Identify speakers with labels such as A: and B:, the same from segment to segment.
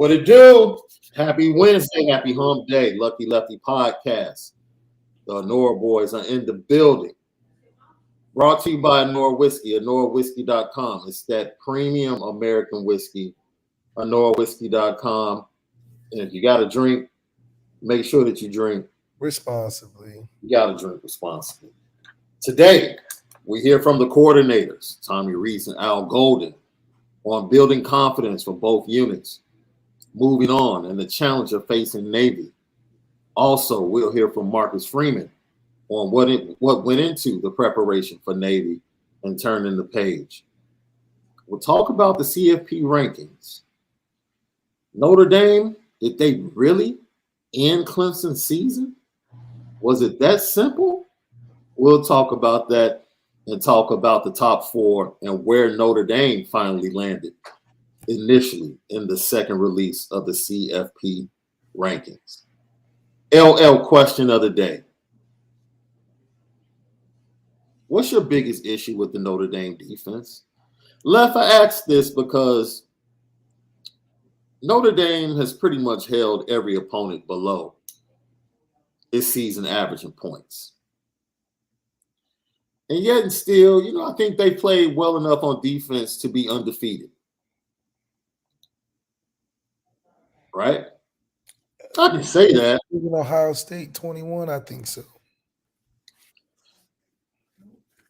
A: What it do? Happy Wednesday, happy hump day, Lucky Lefty podcast. The Onora boys are in the building. Brought to you by Onora Whiskey, OnoraWhiskey.com. It's that premium American whiskey, OnoraWhiskey.com. And if you got a drink, make sure that you drink
B: responsibly.
A: You got to drink responsibly. Today, we hear from the coordinators, Tommy Reese and Al Golden, on building confidence for both units. Moving on, and the challenge of facing Navy. Also, we'll hear from Marcus Freeman on what went into the preparation for Navy and turning the page. We'll talk about the CFP rankings. Notre Dame, did they really end Clemson's season? Was it that simple? We'll talk about that and talk about the top four and where Notre Dame finally landed initially in the second release of the CFP rankings. LL question of the day. What's your biggest issue with the Notre Dame defense? Left, I asked this because Notre Dame has pretty much held every opponent below its season average in points. And yet and still, I think they played well enough on defense to be undefeated. Right? I can say that.
B: Even Ohio State 21, I think so.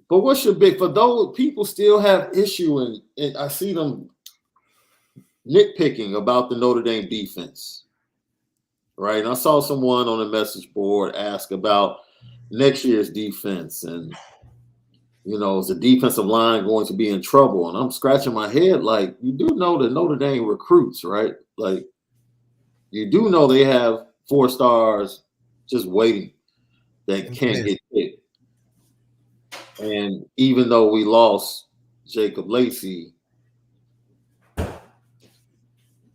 A: But what's your big, for those people still have issue, and I see them nitpicking about the Notre Dame defense. Right? And I saw someone on the message board ask about next year's defense and, is the defensive line going to be in trouble? And I'm scratching my head like, you do know that Notre Dame recruits, right? Like, you do know they have 4 stars just waiting that can't get picked. And even though we lost Jacob Lacey,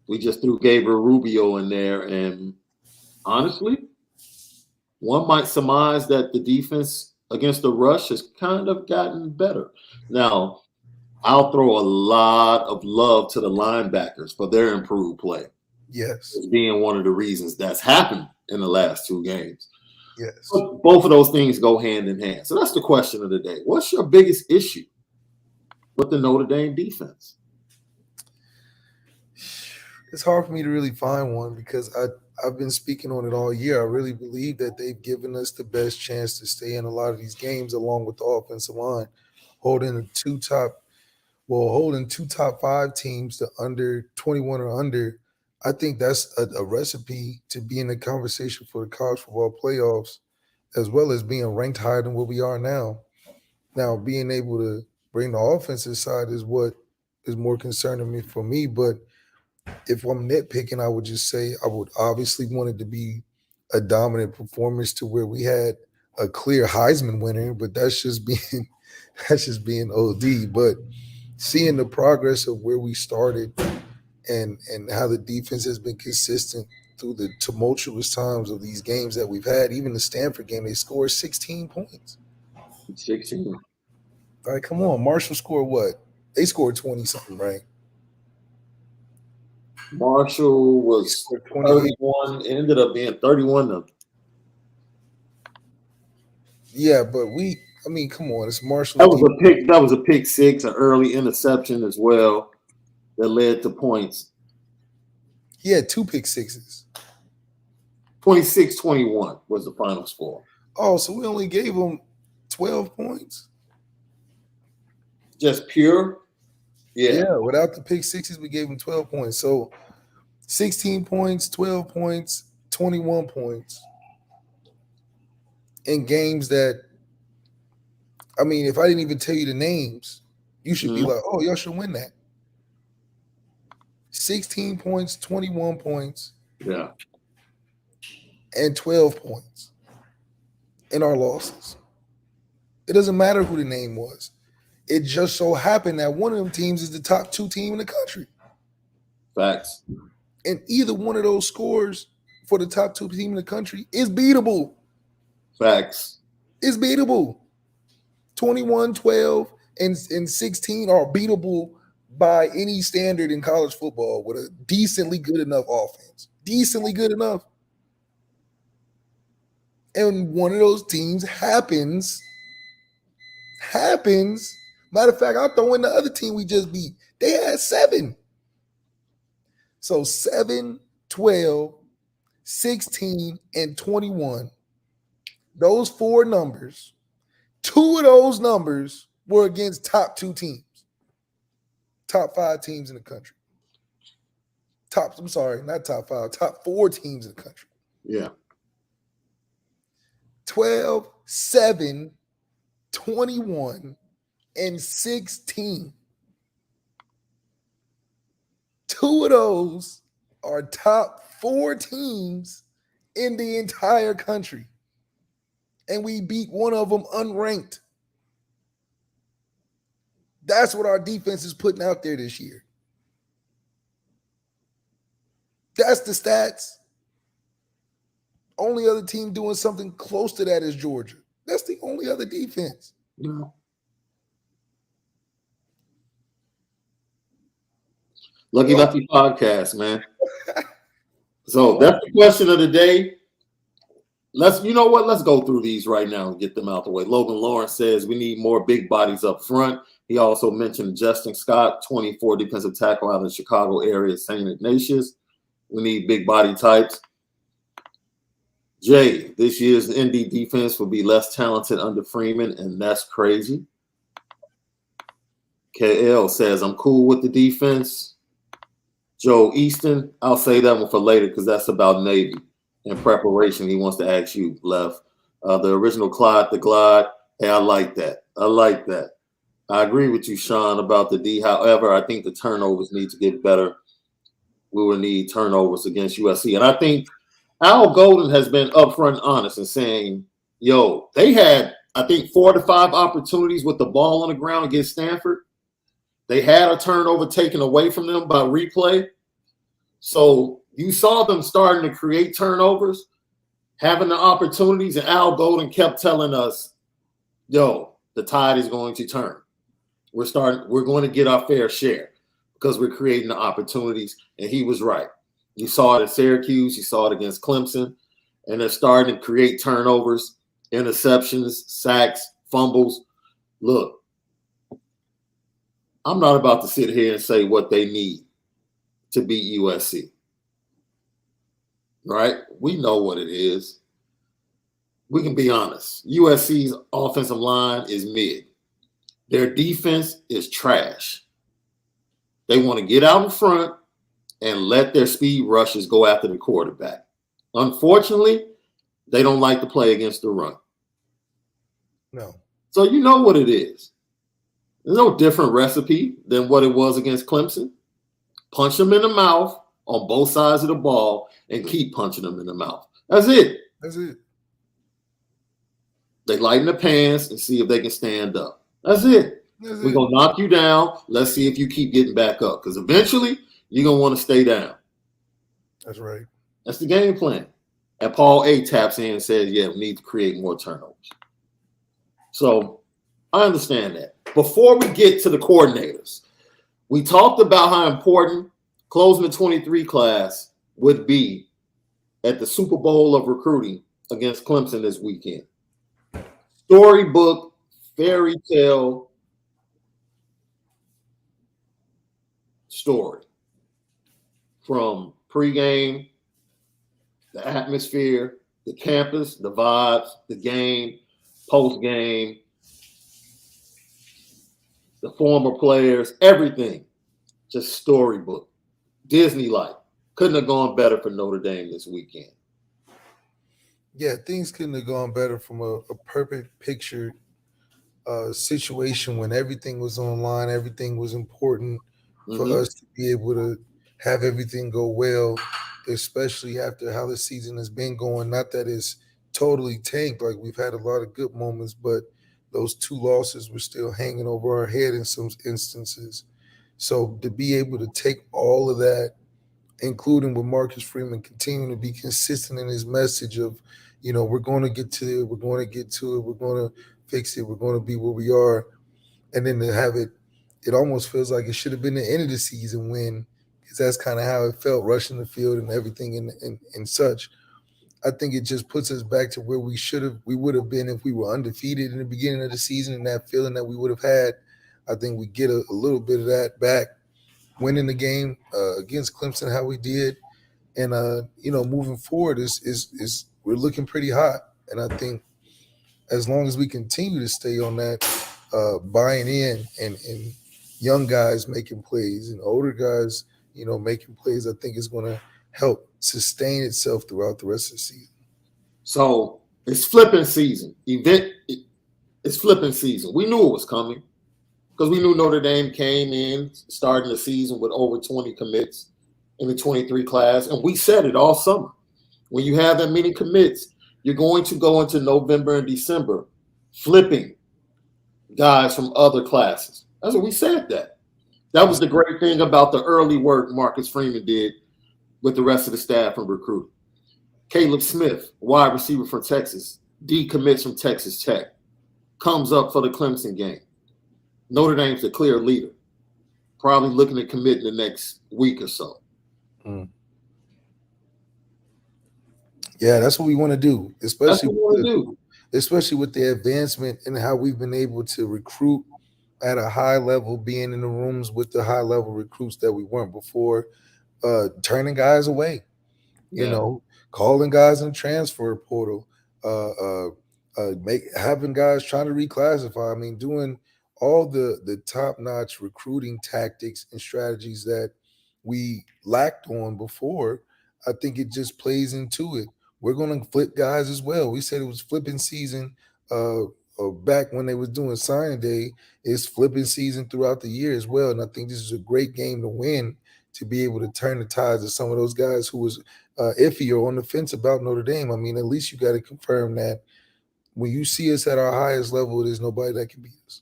A: we just threw Gabriel Rubio in there. And honestly, one might surmise that the defense against the rush has kind of gotten better. Now, I'll throw a lot of love to the linebackers for their improved play.
B: Yes.
A: As being one of the reasons that's happened in the last 2 games.
B: Yes.
A: But both of those things go hand in hand. So that's the question of the day. What's your biggest issue with the Notre Dame defense?
B: It's hard for me to really find one because I've been speaking on it all year. I really believe that they've given us the best chance to stay in a lot of these games along with the offensive line, holding 2 top 5 teams to under 21 or under. I think that's a recipe to be in the conversation for the college football playoffs, as well as being ranked higher than what we are now. Now, being able to bring the offensive side is what is more concerning for me. But if I'm nitpicking, I would just say I would obviously want it to be a dominant performance to where we had a clear Heisman winner, but that's just being OD. But seeing the progress of where we started and how the defense has been consistent through the tumultuous times of these games that we've had. Even the Stanford game, they scored 16 points.
A: 16.
B: All right, come on. Marshall scored what? They scored 20-something, right?
A: Marshall was 31. It ended up being 31 of them.
B: Yeah, but come on. It's Marshall.
A: That was a pick 6, an early interception as well. That led to points.
B: He had 2 pick 6s.
A: 26-21 was the final score.
B: Oh, so we only gave him 12 points?
A: Just pure?
B: Yeah, without the pick 6s, we gave him 12 points. So 16 points, 12 points, 21 points in games that, if I didn't even tell you the names, you should be like, oh, y'all should win that. 16 points, 21 points, and 12 points in our losses. It doesn't matter who the name was. It just so happened that one of them teams is the top 2 team in the country.
A: Facts.
B: And either one of those scores for the top 2 team in the country is beatable.
A: Facts.
B: It's beatable. 21, 12, and 16 are beatable by any standard in college football with a decently good enough offense. Decently good enough. And one of those teams happens. Matter of fact, I'll throw in the other team we just beat. They had 7. So 7, 12, 16, and 21. Those 4 numbers, 2 of those numbers were against top 2 teams. Top 5 teams in the country. Top 4 teams in the country.
A: Yeah.
B: 12, 7, 21, and 16. 2 of those are top 4 teams in the entire country. And we beat one of them unranked. That's what our defense is putting out there this year. That's the stats. Only other team doing something close to that is Georgia. That's the only other defense.
A: No. Lucky Lefty podcast, man. So that's the question of the day. Let's go through these right now and get them out the way. Logan Lawrence says we need more big bodies up front. He also mentioned Justin Scott, 24 defensive tackle out of the Chicago area, St. Ignatius. We need big body types. Jay, this year's ND defense will be less talented under Freeman, and that's crazy. KL says, I'm cool with the defense. Joe Easton, I'll say that one for later because that's about Navy. In preparation, he wants to ask you, Left. The original Clyde the Glide. Hey, I like that. I agree with you, Shaun, about the D. However, I think the turnovers need to get better. We will need turnovers against USC. And I think Al Golden has been upfront and honest in saying, yo, they had, I think, 4 to 5 opportunities with the ball on the ground against Stanford. They had a turnover taken away from them by replay. So you saw them starting to create turnovers, having the opportunities, and Al Golden kept telling us, yo, the tide is going to turn. We're going to get our fair share because we're creating the opportunities, and he was right. You saw it at Syracuse, you saw it against Clemson, and they're starting to create turnovers, interceptions, sacks, fumbles. Look, I'm not about to sit here and say what they need to beat USC. Right? We know what it is. We can be honest. USC's offensive line is mid. Their defense is trash. They want to get out in front and let their speed rushes go after the quarterback. Unfortunately, they don't like to play against the run.
B: No.
A: So you know what it is. There's no different recipe than what it was against Clemson. Punch them in the mouth on both sides of the ball and keep punching them in the mouth. That's it. They lighten the pants and see if they can stand up. That's it. We're going to knock you down. Let's see if you keep getting back up because eventually you're going to want to stay down.
B: That's right.
A: That's the game plan. And Paul A. taps in and says, yeah, we need to create more turnovers. So I understand that. Before we get to the coordinators, we talked about how important closing the 23 class would be at the Super Bowl of recruiting against Clemson this weekend. Storybook, fairy tale story from pregame, the atmosphere, the campus, the vibes, the game, post-game, the former players, everything. Just storybook. Disney-like. Couldn't have gone better for Notre Dame this weekend.
B: Yeah, things couldn't have gone better from a perfect picture situation when everything was online, everything was important for us to be able to have everything go well, especially after how the season has been going. Not that it's totally tanked, like we've had a lot of good moments, but those 2 losses were still hanging over our head in some instances. So to be able to take all of that, including with Marcus Freeman continuing to be consistent in his message of, we're going to get to it, we're going to get to it, we're going to fix it, we're going to be where we are, and then to have it it almost feels like it should have been the end of the season win, because that's kind of how it felt, rushing the field and everything and such. I think it just puts us back to where we would have been if we were undefeated in the beginning of the season, and that feeling that we would have had. I think we get a little bit of that back, winning the game against Clemson how we did, and moving forward is we're looking pretty hot, and I think as long as we continue to stay on that, buying in and young guys making plays and older guys, making plays, I think is going to help sustain itself throughout the rest of the season.
A: So it's flipping season. It's flipping season. We knew it was coming because we knew Notre Dame came in starting the season with over 20 commits in the 23 class, and we said it all summer. When you have that many commits, you're going to go into November and December flipping guys from other classes. That's what we said. That was the great thing about the early work Marcus Freeman did with the rest of the staff and recruiting. Caleb Smith, wide receiver from Texas, decommits from Texas Tech, comes up for the Clemson game. Notre Dame's the clear leader, probably looking to commit in the next week or so.
B: Yeah, that's what we want to do, especially with the advancement and how we've been able to recruit at a high level, being in the rooms with the high level recruits that we weren't before, turning guys away, calling guys in the transfer portal, having guys trying to reclassify. I mean, doing all the top-notch recruiting tactics and strategies that we lacked on before. I think it just plays into it. We're going to flip guys as well. We said it was flipping season back when they was doing signing day. It's flipping season throughout the year as well. And I think this is a great game to win, to be able to turn the tides of some of those guys who was iffy or on the fence about Notre Dame. I mean, at least you got to confirm that when you see us at our highest level, there's nobody that can beat us.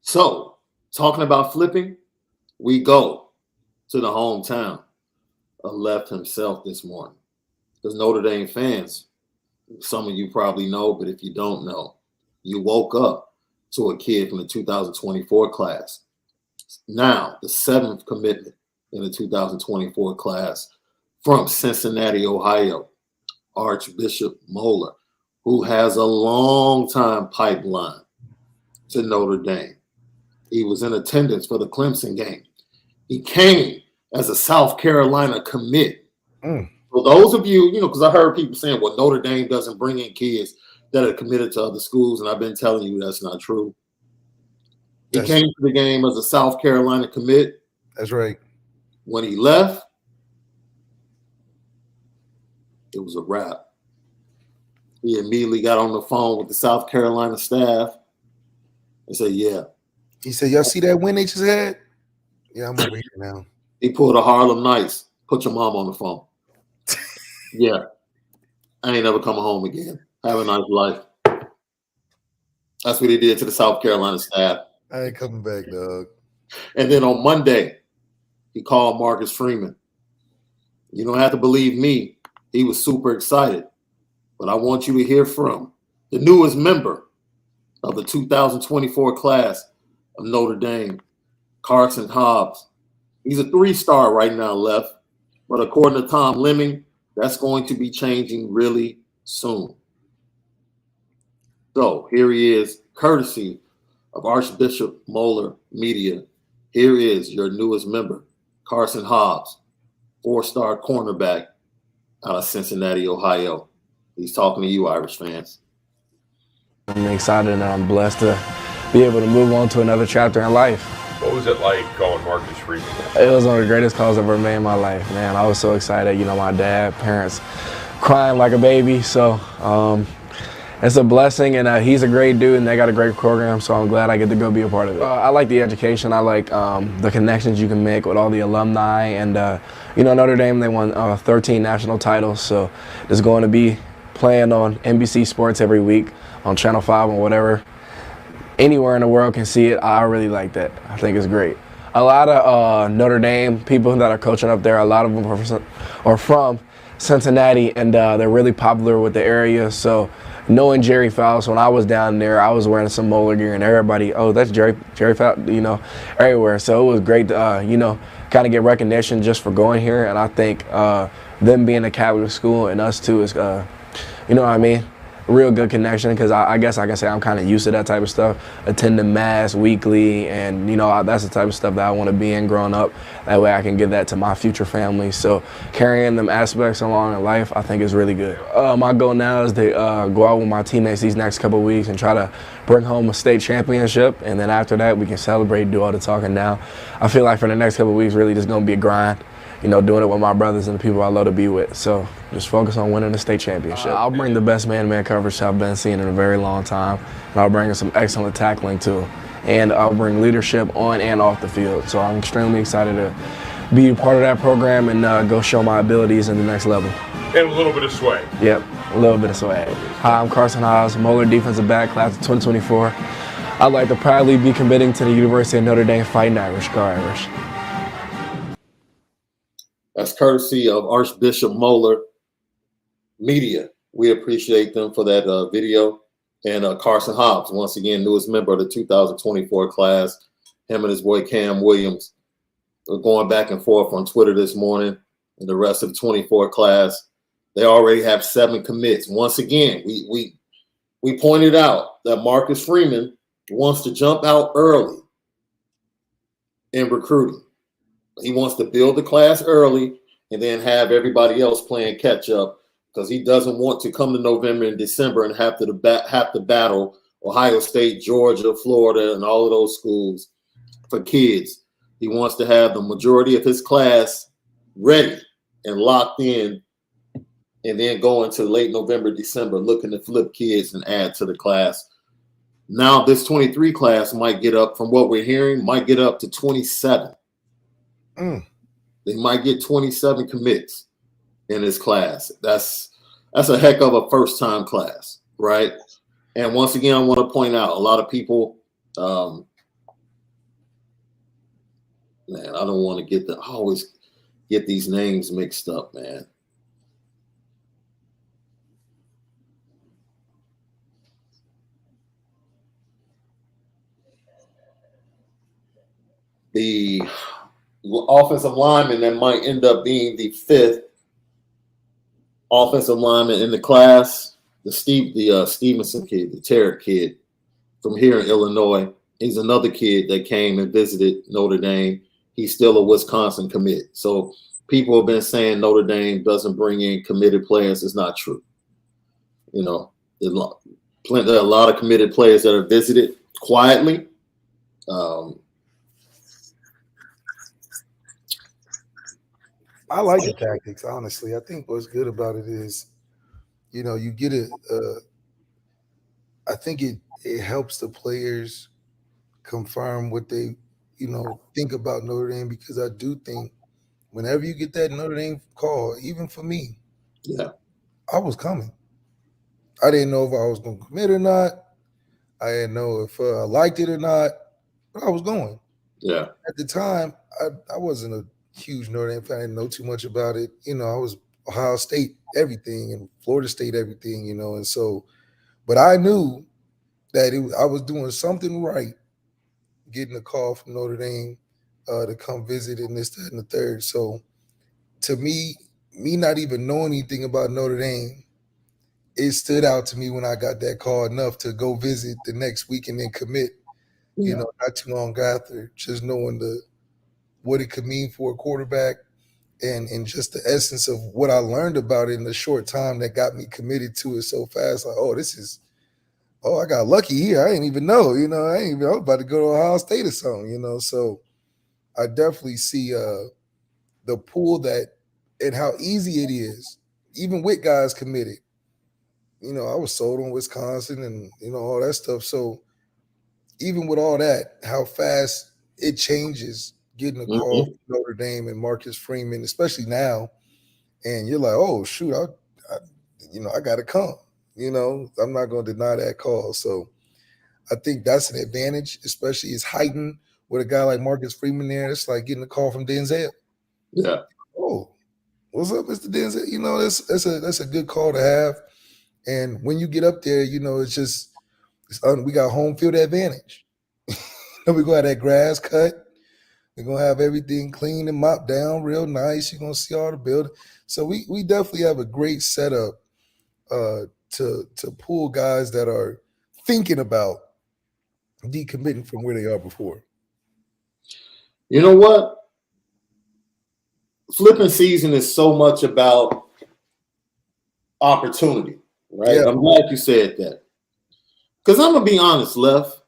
A: So, talking about flipping, we go to the hometown of Left himself this morning. Because Notre Dame fans, some of you probably know, but if you don't know, you woke up to a kid from the 2024 class. Now, the seventh commitment in the 2024 class from Cincinnati, Ohio, Archbishop Moeller, who has a long-time pipeline to Notre Dame. He was in attendance for the Clemson game. He came as a South Carolina commit. For those of you, because I heard people saying, well, Notre Dame doesn't bring in kids that are committed to other schools, and I've been telling you that's not true. He came to the game as a South Carolina commit.
B: That's right.
A: When he left, it was a wrap. He immediately got on the phone with the South Carolina staff and said, yeah.
B: He said, y'all see that win they just had? Yeah, I'm over here now.
A: He pulled a Harlem Nights, put your mom on the phone. Yeah. I ain't never coming home again. Have a nice life. That's what he did to the South Carolina staff.
B: I ain't coming back, dog.
A: And then on Monday, he called Marcus Freeman. You don't have to believe me. He was super excited. But I want you to hear from the newest member of the 2024 class of Notre Dame, Carson Hobbs. He's a 3-star right now, Left. But according to Tom Lemming, that's going to be changing really soon. So here he is, courtesy of Archbishop Moeller Media. Here is your newest member, Carson Hobbs, 4-star cornerback out of Cincinnati, Ohio. He's talking to you, Irish fans.
C: I'm excited and I'm blessed to be able to move on to another chapter in life.
D: What was it like calling Marcus Freeman?
C: It was one of the greatest calls I've ever made in my life, man. I was so excited. My dad, parents crying like a baby. So it's a blessing, and he's a great dude, and they got a great program, so I'm glad I get to go be a part of it. I like the education. I like the connections you can make with all the alumni. And, Notre Dame, they won 13 national titles, so it's going to be playing on NBC Sports every week on Channel 5 or whatever. Anywhere in the world can see it. I really like that. I think it's great. A lot of Notre Dame people that are coaching up there, a lot of them are from Cincinnati, and they're really popular with the area. So, knowing Jerry Fowles, when I was down there, I was wearing some Moeller gear, and everybody, oh, that's Jerry Fowles, everywhere. So it was great to, kind of get recognition just for going here. And I think them being a Catholic school and us too is, you know what I mean? Real good connection, because I guess, like I said, I'm kind of used to that type of stuff, attending mass weekly, and that's the type of stuff that I want to be in growing up. That way I can give that to my future family. So carrying them aspects along in life, I think is really good. My goal now is to go out with my teammates these next couple of weeks and try to bring home a state championship, and then after that we can celebrate, do all the talking now. I feel like for the next couple of weeks really just going to be a grind. Doing it with my brothers and the people I love to be with. So just focus on winning the state championship. I'll bring the best man-to-man coverage I've been seeing in a very long time. And I'll bring some excellent tackling too. And I'll bring leadership on and off the field. So I'm extremely excited to be a part of that program and go show my abilities in the next level.
D: And a little bit of swag.
C: Yep, a little bit of swag. Hi, I'm Carson Haas, Moeller defensive back, class of 2024. I'd like to proudly be committing to the University of Notre Dame Fighting Irish, Go Irish.
A: That's courtesy of Archbishop Moeller Media. We appreciate them for that video. And Carson Hobbs, once again, newest member of the 2024 class. Him and his boy Cam Williams are going back and forth on Twitter this morning. And the rest of the 24 class, they already have 7 commits. Once again, we pointed out that Marcus Freeman wants to jump out early in recruiting. He wants to build the class early and then have everybody else playing catch up, because he doesn't want to come to November and December and have to battle Ohio State, Georgia, Florida, and all of those schools for kids. He wants to have the majority of his class ready and locked in, and then go into late November, December, looking to flip kids and add to the class. Now this 23 class might get up, from what we're hearing, might get up to 27. They might get 27 commits in this class. That's a heck of a first-time class, right? And once again, I want to point out, a lot of people, man, I don't want to I always get these names mixed up, man. The offensive lineman that might end up being the 5th offensive lineman in the class, the Stevenson kid, the Tarrant kid from here in Illinois. He's another kid that came and visited Notre Dame. He's still a Wisconsin commit. So people have been saying Notre Dame doesn't bring in committed players. It's not true. There are a lot of committed players that are visited quietly.
B: I like the tactics, honestly. I think what's good about it is, you get it. I think it helps the players confirm what they, think about Notre Dame, because I do think whenever you get that Notre Dame call, even for me, I was coming. I didn't know if I was going to commit or not. I didn't know if I liked it or not, but I was going.
A: Yeah.
B: At the time, I wasn't a huge Notre Dame fan. I didn't know too much about it. I was Ohio State everything and Florida State everything, and so, but I knew that I was doing something right, getting a call from Notre Dame to come visit and this, that, and the third. So to me not even knowing anything about Notre Dame, it stood out to me when I got that call enough to go visit the next week and then commit, not too long after, just knowing what it could mean for a quarterback and just the essence of what I learned about it in the short time that got me committed to it so fast. Like, I got lucky here. I didn't even know, I was about to go to Ohio State or something, So I definitely see the pool and how easy it is, even with guys committed. I was sold on Wisconsin and, all that stuff. So even with all that, how fast it changes getting a call from Notre Dame and Marcus Freeman, especially now. And you're like, oh, shoot, I got to come. I'm not going to deny that call. So I think that's an advantage, especially it's heightened with a guy like Marcus Freeman there. It's like getting a call from Denzel.
A: Yeah.
B: Oh, what's up, Mr. Denzel? That's a good call to have. And when you get up there, we got home field advantage. And we're going to have that grass cut. We're going to have everything clean and mopped down real nice. You're going to see all the building. So we definitely have a great setup to pull guys that are thinking about decommitting from where they are before.
A: You know what? Flipping season is so much about opportunity, right?
B: Yeah.
A: I'm glad you said that. Because I'm going to be honest, Left.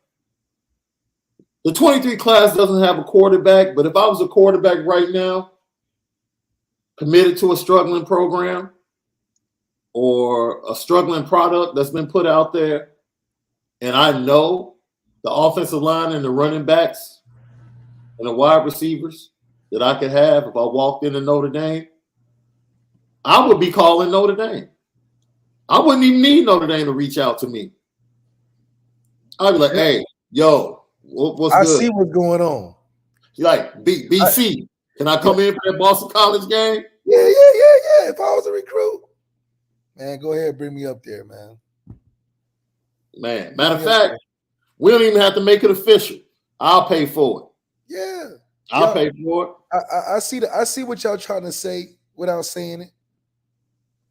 A: The 23 class doesn't have a quarterback, but if I was a quarterback right now, committed to a struggling program or a struggling product that's been put out there, and I know the offensive line and the running backs and the wide receivers that I could have if I walked into Notre Dame, I would be calling Notre Dame. I wouldn't even need Notre Dame to reach out to me. I'd be like, hey, yo, what's good?
B: I see what's going on.
A: Like, BC, can I come in for that Boston College game?
B: Yeah. If I was a recruit, man, go ahead, bring me up there, man.
A: Man, matter of fact, we don't even have to make it official. I'll pay for it.
B: Yeah.
A: I'll pay for it.
B: I see what y'all trying to say without saying it.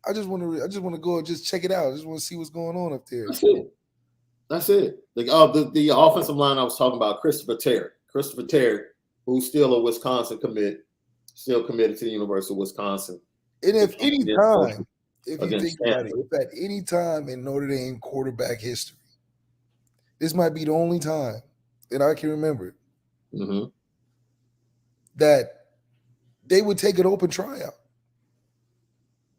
B: I just want to go and just check it out. I just want to see what's going on up there.
A: That's it. The offensive line I was talking about, Christopher Terry, who's still a Wisconsin commit, still committed to the University of Wisconsin.
B: And if you think about it, if at any time in Notre Dame quarterback history, this might be the only time that I can remember that they would take an open tryout.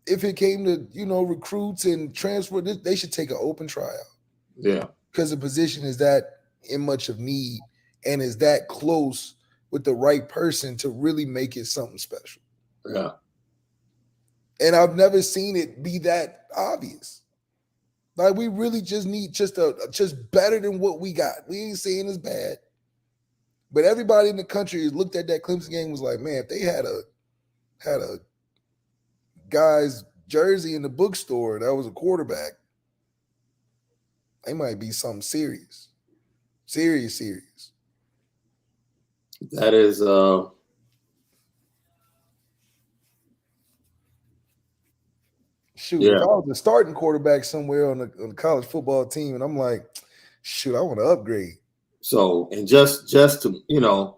B: If it came to, recruits and transfer, they should take an open tryout.
A: Yeah.
B: Because the position is that in much of need and is that close with the right person to really make it something special.
A: Yeah.
B: And I've never seen it be that obvious. Like, we really just need just better than what we got. We ain't saying it's bad. But everybody in the country looked at that Clemson game and was like, man, if they had a guy's jersey in the bookstore that was a quarterback, they might be something serious. Serious.
A: That is
B: shoot, if I was a starting quarterback somewhere on the college football team, and I'm like, shoot, I want to upgrade.
A: So, and just to,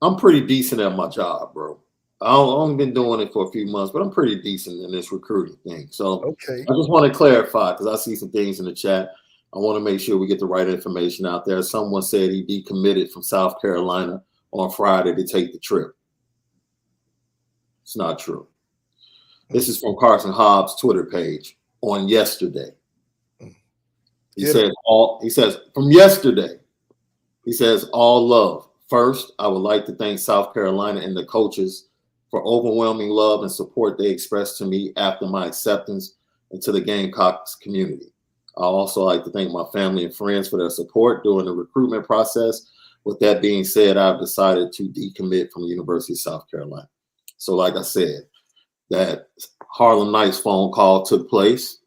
A: I'm pretty decent at my job, bro. I've only been doing it for a few months, but I'm pretty decent in this recruiting thing. So
B: okay.
A: I just want to clarify, because I see some things in the chat. I want to make sure we get the right information out there. Someone said he decommitted from South Carolina on Friday to take the trip. It's not true. This is from Carson Hobbs' Twitter page on yesterday. He says from yesterday, he says, all love. First, I would like to thank South Carolina and the coaches for overwhelming love and support they expressed to me after my acceptance into the Gamecocks community. I also like to thank my family and friends for their support during the recruitment process. With that being said, I've decided to decommit from the University of South Carolina. So like I said, that Harlem Nights phone call took place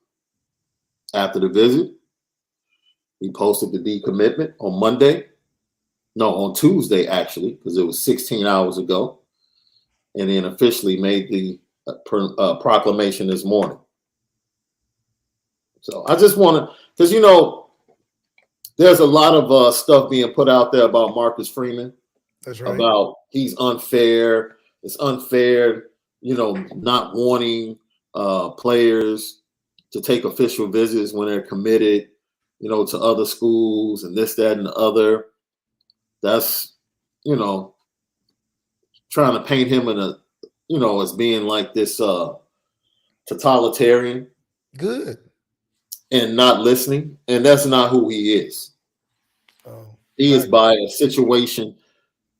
A: after the visit. He posted the decommitment on Tuesday, actually, because it was 16 hours ago, and then officially made the proclamation this morning. So I just want to, because, there's a lot of stuff being put out there about Marcus Freeman.
B: That's right.
A: About he's unfair. It's unfair, not wanting players to take official visits when they're committed, to other schools and this, that, and the other. That's, trying to paint him in as being like this totalitarian.
B: Good.
A: And not listening. And that's not who he is. He is by a situation.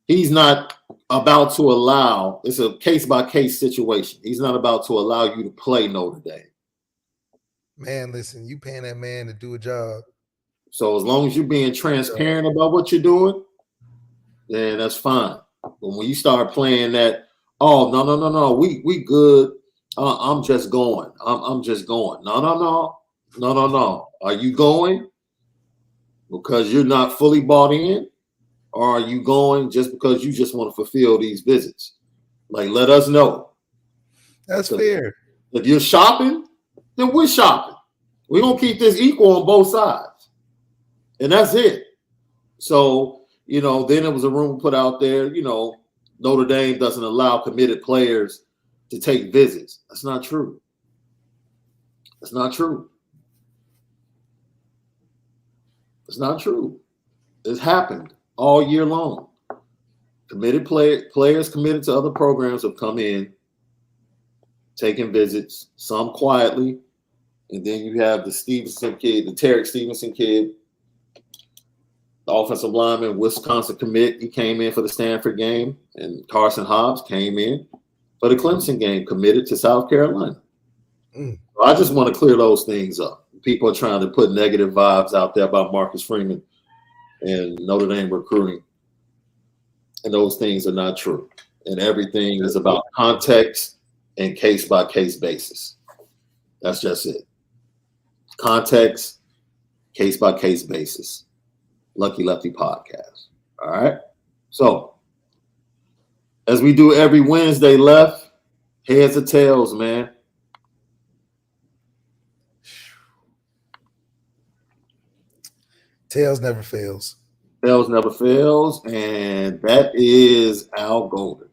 A: He's not about to allow, it's a case-by-case situation. He's not about to allow you to play Notre Dame.
B: Man, listen, you paying that man to do a job. So
A: as long as you're being transparent about what you're doing, then that's fine. But when you start playing that, oh, no, we good, I'm just going. I'm just going. No. Are you going because you're not fully bought in, or are you going just because you just want to fulfill these visits? Like, let us know.
B: That's fair.
A: If you're shopping, then we're shopping. We're gonna keep this equal on both sides, and that's it. So, then there was a rumor put out there. Notre Dame doesn't allow committed players to take visits. That's not true. That's not true. It's not true. It's happened all year long. Committed players committed to other programs have come in, taking visits, some quietly, and then you have the Stevenson kid, the Tarek Stevenson kid, the offensive lineman, Wisconsin commit. He came in for the Stanford game, and Carson Hobbs came in for the Clemson game, committed to South Carolina. So I just want to clear those things up. People are trying to put negative vibes out there about Marcus Freeman and Notre Dame recruiting, and those things are not true. And everything is about context and case-by-case basis. That's just it. Context, case-by-case basis. Lucky Lefty podcast. All right? So, as we do every Wednesday, Left, heads or tails, man?
B: Tails never fails.
A: Tails never fails, and that is Al Golden.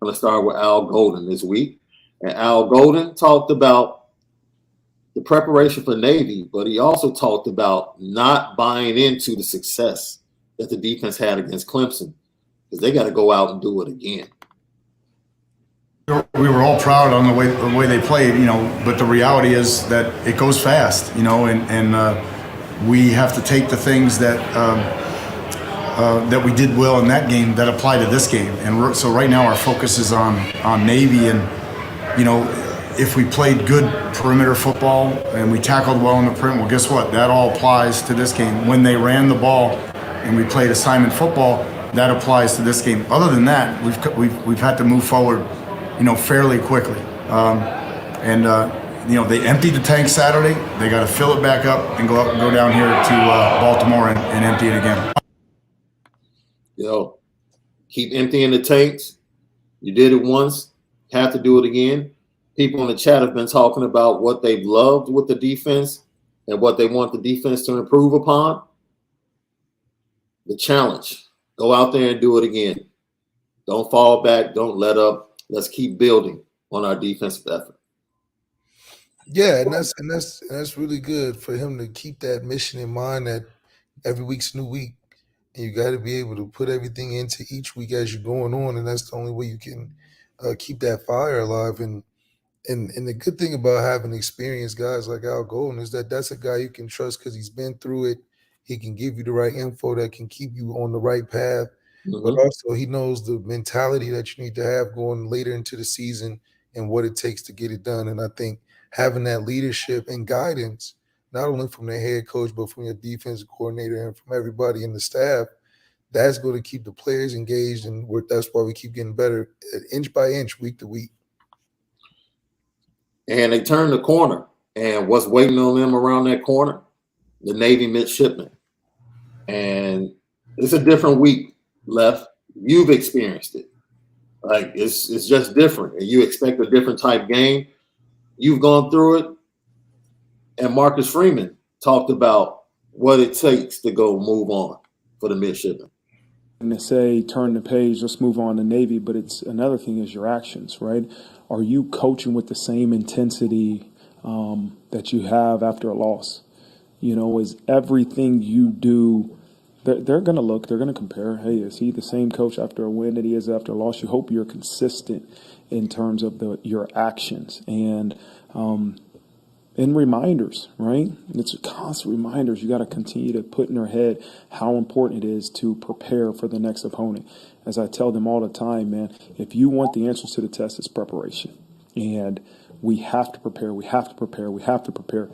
A: I'm going to start with Al Golden this week. And Al Golden talked about the preparation for Navy, but he also talked about not buying into the success that the defense had against Clemson, because they got to go out and do it again.
E: We were all proud on the way they played, but the reality is that it goes fast, and we have to take the things that we did well in that game that apply to this game. And so right now our focus is on Navy, and if we played good perimeter football and we tackled well in the print, well, guess what? That all applies to this game. When they ran the ball and we played assignment football, that applies to this game. Other than that, we've had to move forward, fairly quickly. They emptied the tank Saturday. They got to fill it back up and go down here to Baltimore and empty it again.
A: Keep emptying the tanks. You did it once, have to do it again. People in the chat have been talking about what they've loved with the defense and what they want the defense to improve upon. The challenge, go out there and do it again. Don't fall back. Don't let up. Let's keep building on our defensive effort.
B: Yeah, and that's really good for him to keep that mission in mind, that every week's a new week. And you got to be able to put everything into each week as you're going on, and that's the only way you can keep that fire alive. And the good thing about having experienced guys like Al Golden is that that's a guy you can trust because he's been through it. He can give you the right info that can keep you on the right path. Mm-hmm. But also he knows the mentality that you need to have going later into the season and what it takes to get it done. And I think having that leadership and guidance, not only from the head coach, but from your defensive coordinator and from everybody in the staff, that's going to keep the players engaged. And that's why we keep getting better inch by inch, week to week.
A: And they turned the corner. And what's waiting on them around that corner? The Navy midshipmen. And it's a different week left. You've experienced it. Like, it's just different. And you expect a different type game. You've gone through it. And Marcus Freeman talked about what it takes to go move on for the midshipmen.
F: And to say, turn the page, let's move on to Navy, but it's another thing is your actions, right? Are you coaching with the same intensity that you have after a loss? Is everything you do, they're going to look, they're going to compare, hey, is he the same coach after a win that he is after a loss? You hope you're consistent in terms of your actions and reminders, right? It's constant reminders. You got to continue to put in their head how important it is to prepare for the next opponent. As I tell them all the time, man, if you want the answers to the test, it's preparation. And we have to prepare. We have to prepare. We have to prepare.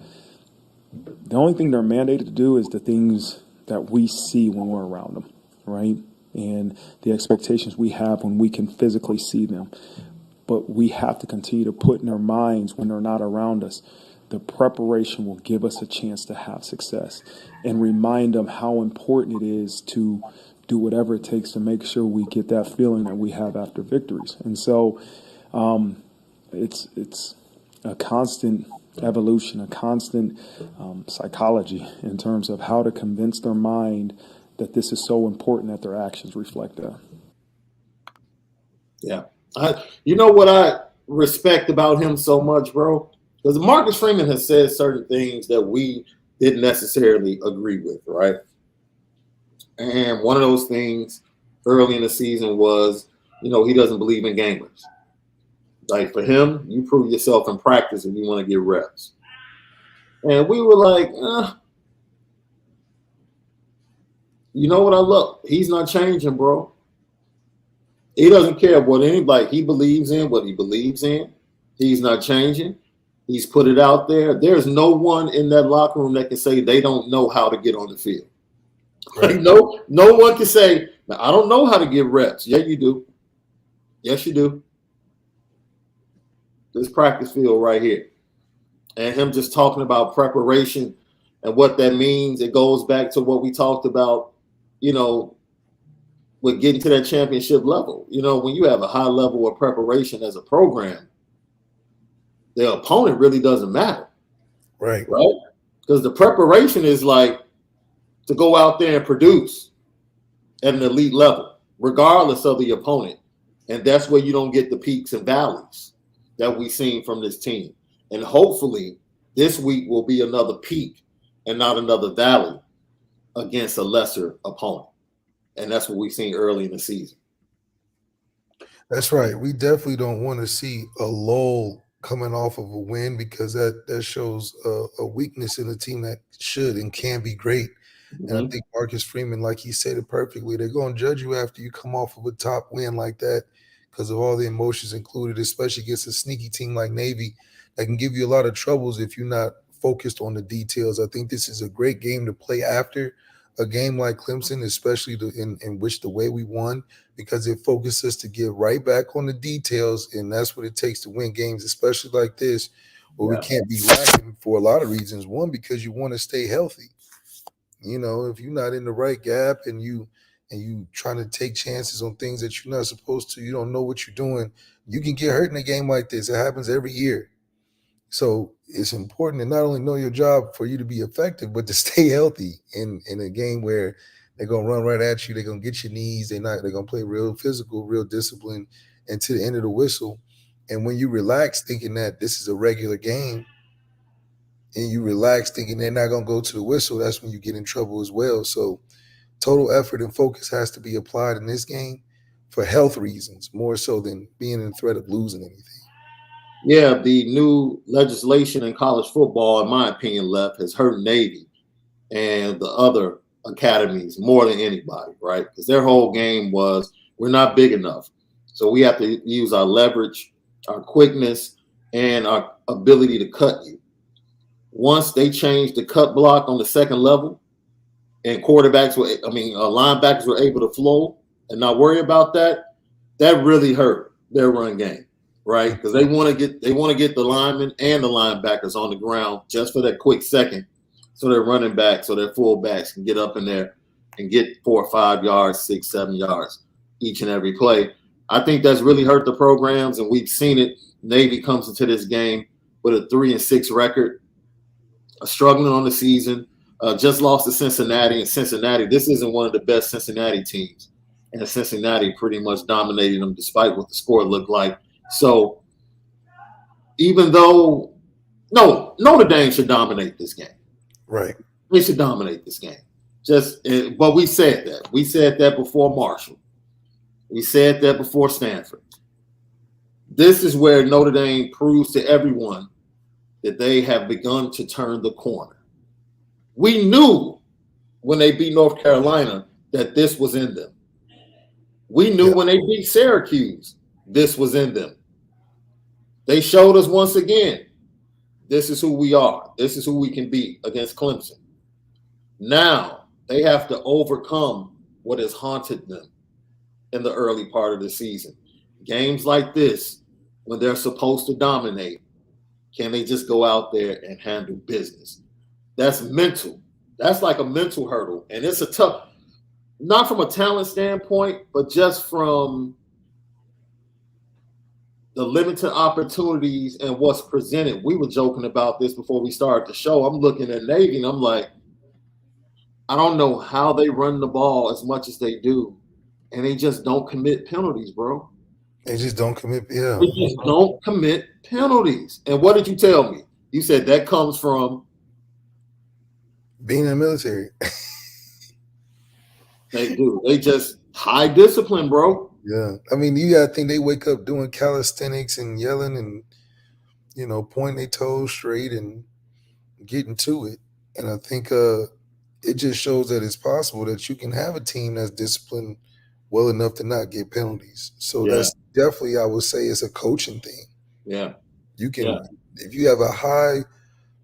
F: The only thing they're mandated to do is the things that we see when we're around them, right? And the expectations we have when we can physically see them. but we have to continue to put in their minds when they're not around us. The preparation will give us a chance to have success, and remind them how important it is to do whatever it takes to make sure we get that feeling that we have after victories. And so it's a constant evolution, a constant psychology in terms of how to convince their mind that this is so important that their actions reflect that.
A: Yeah. You know what I respect about him so much, bro? Because Marcus Freeman has said certain things that we didn't necessarily agree with, right? And one of those things early in the season was, he doesn't believe in gamers. Like, for him, you prove yourself in practice if you want to get reps. And we were like, you know what I love? He's not changing, bro. He doesn't care what anybody, he believes in what he believes in. He's not changing. He's put it out there. There's no one in that locker room that can say they don't know how to get on the field. Right. No one can say, I don't know how to get reps. Yeah, you do. Yes, you do. This practice field right here. And him just talking about preparation and what that means. It goes back to what we talked about, with getting to that championship level. When you have a high level of preparation as a program, the opponent really doesn't matter.
B: Right.
A: Right? Because the preparation is like to go out there and produce at an elite level, regardless of the opponent. And that's where you don't get the peaks and valleys that we've seen from this team. And hopefully this week will be another peak and not another valley against a lesser opponent. And that's what we've seen early in the season.
B: That's right. We definitely don't want to see a lull coming off of a win, because that shows a weakness in a team that should and can be great. Mm-hmm. And I think Marcus Freeman, like he said it perfectly, they're going to judge you after you come off of a top win like that because of all the emotions included, especially against a sneaky team like Navy that can give you a lot of troubles if you're not focused on the details. I think this is a great game to play after a game like Clemson, especially in which the way we won, because it focuses us to get right back on the details, and that's what it takes to win games, especially like this, where we can't be lacking for a lot of reasons. One, because you want to stay healthy. If you're not in the right gap and you trying to take chances on things that you're not supposed to, you don't know what you're doing, you can get hurt in a game like this. It happens every year. So it's important to not only know your job for you to be effective, but to stay healthy in a game where they're going to run right at you. They're going to get your knees. They're going to play real physical, real discipline until the end of the whistle. And when you relax thinking that this is a regular game and you relax thinking they're not going to go to the whistle, that's when you get in trouble as well. So total effort and focus has to be applied in this game for health reasons, more so than being in threat of losing anything.
A: Yeah, the new legislation in college football, in my opinion, has hurt Navy and the other academies more than anybody, right? Because their whole game was, we're not big enough. So we have to use our leverage, our quickness, and our ability to cut you. Once they changed the cut block on the second level and linebackers were able to flow and not worry about that, that really hurt their run game. Right, because they want to get the linemen and the linebackers on the ground just for that quick second, so their running backs or their fullbacks can get up in there and get 4 or 5 yards, 6, 7 yards each and every play. I think that's really hurt the programs, and we've seen it. Navy comes into this game with a 3-6 record, struggling on the season. Just lost to Cincinnati, and Cincinnati. This isn't one of the best Cincinnati teams, and Cincinnati pretty much dominated them despite what the score looked like. So even though Notre Dame should dominate this game.
B: Right.
A: They should dominate this game. But we said that. We said that before Marshall. We said that before Stanford. This is where Notre Dame proves to everyone that they have begun to turn the corner. We knew when they beat North Carolina that this was in them. We knew when they beat Syracuse, this was in them. They showed us once again, this is who we are. This is who we can beat against Clemson. Now they have to overcome what has haunted them in the early part of the season. Games like this when they're supposed to dominate, can they just go out there and handle business? That's mental. That's like a mental hurdle. And it's a tough, not from a talent standpoint, but just from the limited opportunities and what's presented. We were joking about this before we started the show. I'm looking at Navy and I'm like, I don't know how they run the ball as much as they do. And they just don't commit penalties, bro.
B: They just don't commit. Yeah.
A: They just don't commit penalties. And what did you tell me? You said that comes from
B: being in the military.
A: They do. They just high discipline, bro.
B: Yeah. I mean, you got to think they wake up doing calisthenics and yelling and, pointing their toes straight and getting to it. And I think it just shows that it's possible that you can have a team that's disciplined well enough to not get penalties. So that's definitely, I would say, it's a coaching thing.
A: Yeah.
B: You can, if you have a high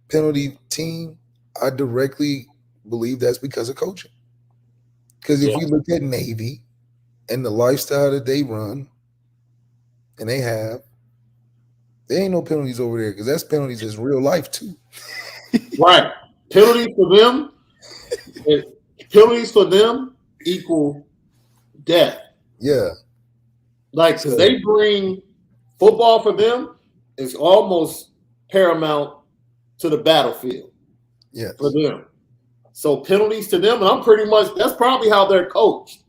B: penalty team, I directly believe that's because of coaching. Because if we look at Navy and the lifestyle that they run and they have, there ain't no penalties over there because that's penalties is real life too.
A: Right. Penalties for them equal death.
B: Yeah.
A: Like, because they bring football for them is almost paramount to the battlefield.
B: Yeah.
A: For them. So penalties to them, and I'm pretty much, that's probably how they're coached.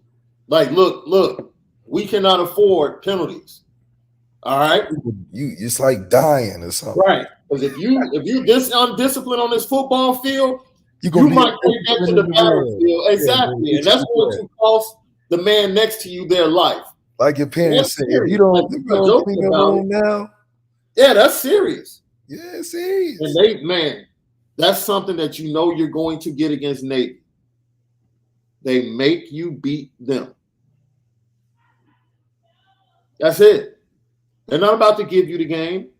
A: Like, look, we cannot afford penalties. All right?
B: It's like dying or something.
A: Right. Because if you this undisciplined on this football field, you
B: might
A: take that to the battlefield. Exactly. And that's going to cost the man next to you their life.
B: Like your parents say, if you don't clean your room now.
A: Yeah, that's serious.
B: Yeah, serious.
A: And that's something that you're going to get against Navy. They make you beat them. That's it. They're not about to give you the game.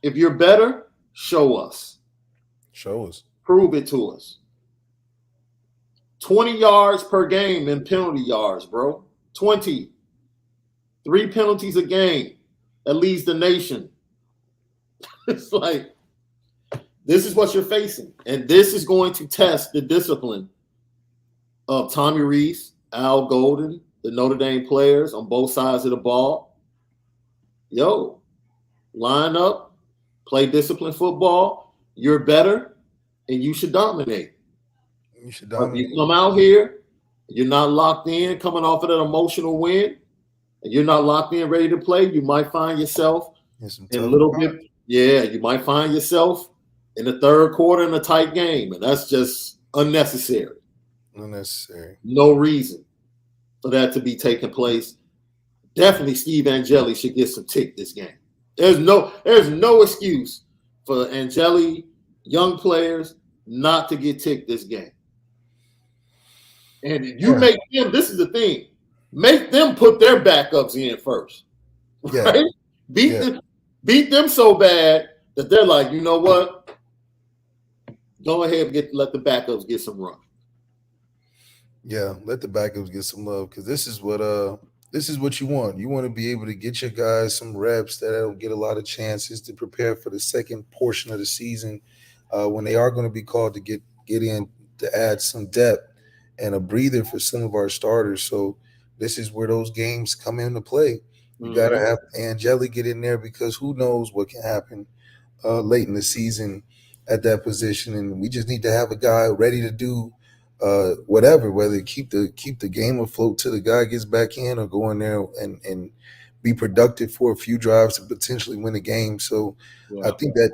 A: If you're better, show us.
B: Show us.
A: Prove it to us. 20 yards per game in penalty yards, bro. 20. 3 penalties a game. That leads the nation. It's like, this is what you're facing. And this is going to test the discipline of Tommy Rees, Al Golden, the Notre Dame players on both sides of the ball. Yo, line up, play disciplined football. You're better, and you should dominate. If you come out here, you're not locked in, coming off of that emotional win, and you're not locked in, ready to play, you might find yourself in a little bit. Yeah, you might find yourself in the third quarter in a tight game, and that's just unnecessary. No reason for that to be taking place. Definitely Steve Angeli should get some tick this game. There's no excuse for Angeli, young players, not to get ticked this game. And you make them, this is the thing, make them put their backups in first. Right? Beat them so bad that they're like, you know what? Go ahead and let the backups get some run.
B: Yeah, let the backups get some love because this is what you want. You want to be able to get your guys some reps that don't get a lot of chances to prepare for the second portion of the season when they are going to be called to get in to add some depth and a breather for some of our starters. So this is where those games come into play. You got to have Angeli get in there because who knows what can happen late in the season at that position, and we just need to have a guy ready to do whatever, whether keep the game afloat till the guy gets back in or go in there and be productive for a few drives to potentially win a game. So I think that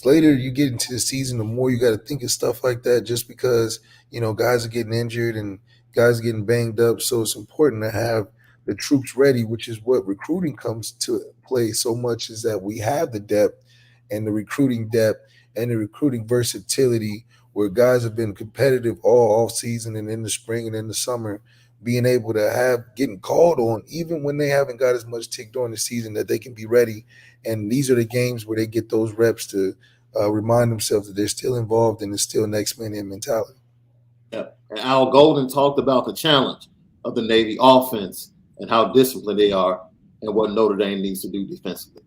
B: the later you get into the season, the more you got to think of stuff like that just because, guys are getting injured and guys are getting banged up. So it's important to have the troops ready, which is what recruiting comes to play so much, is that we have the depth and the recruiting depth and the recruiting versatility where guys have been competitive all off season and in the spring and in the summer, being able to have getting called on even when they haven't got as much tick during the season that they can be ready. And these are the games where they get those reps to remind themselves that they're still involved and it's still next man in mentality.
A: Yeah. And Al Golden talked about the challenge of the Navy offense and how disciplined they are and what Notre Dame needs to do defensively.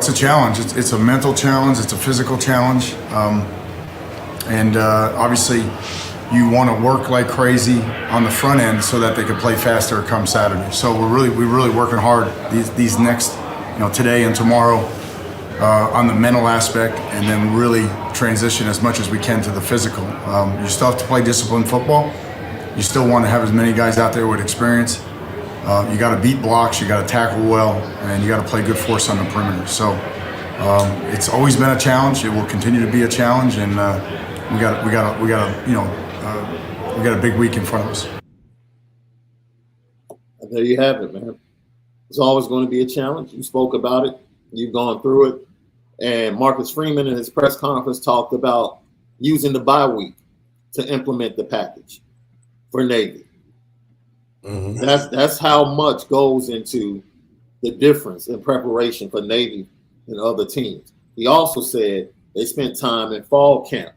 E: it's a challenge. It's a mental challenge. It's a physical challenge. And obviously, you want to work like crazy on the front end so that they can play faster come Saturday. So we're really working hard these next, today and tomorrow on the mental aspect, and then really transition as much as we can to the physical. You still have to play disciplined football. You still want to have as many guys out there with experience. You got to beat blocks, you got to tackle well, and you got to play good force on the perimeter. So it's always been a challenge. It will continue to be a challenge, and we got a big week in front of us.
A: And there you have it, man. It's always going to be a challenge. You spoke about it. You've gone through it. And Marcus Freeman in his press conference talked about using the bye week to implement the package for Navy. Mm-hmm. That's how much goes into the difference in preparation for Navy and other teams. He also said they spent time in fall camp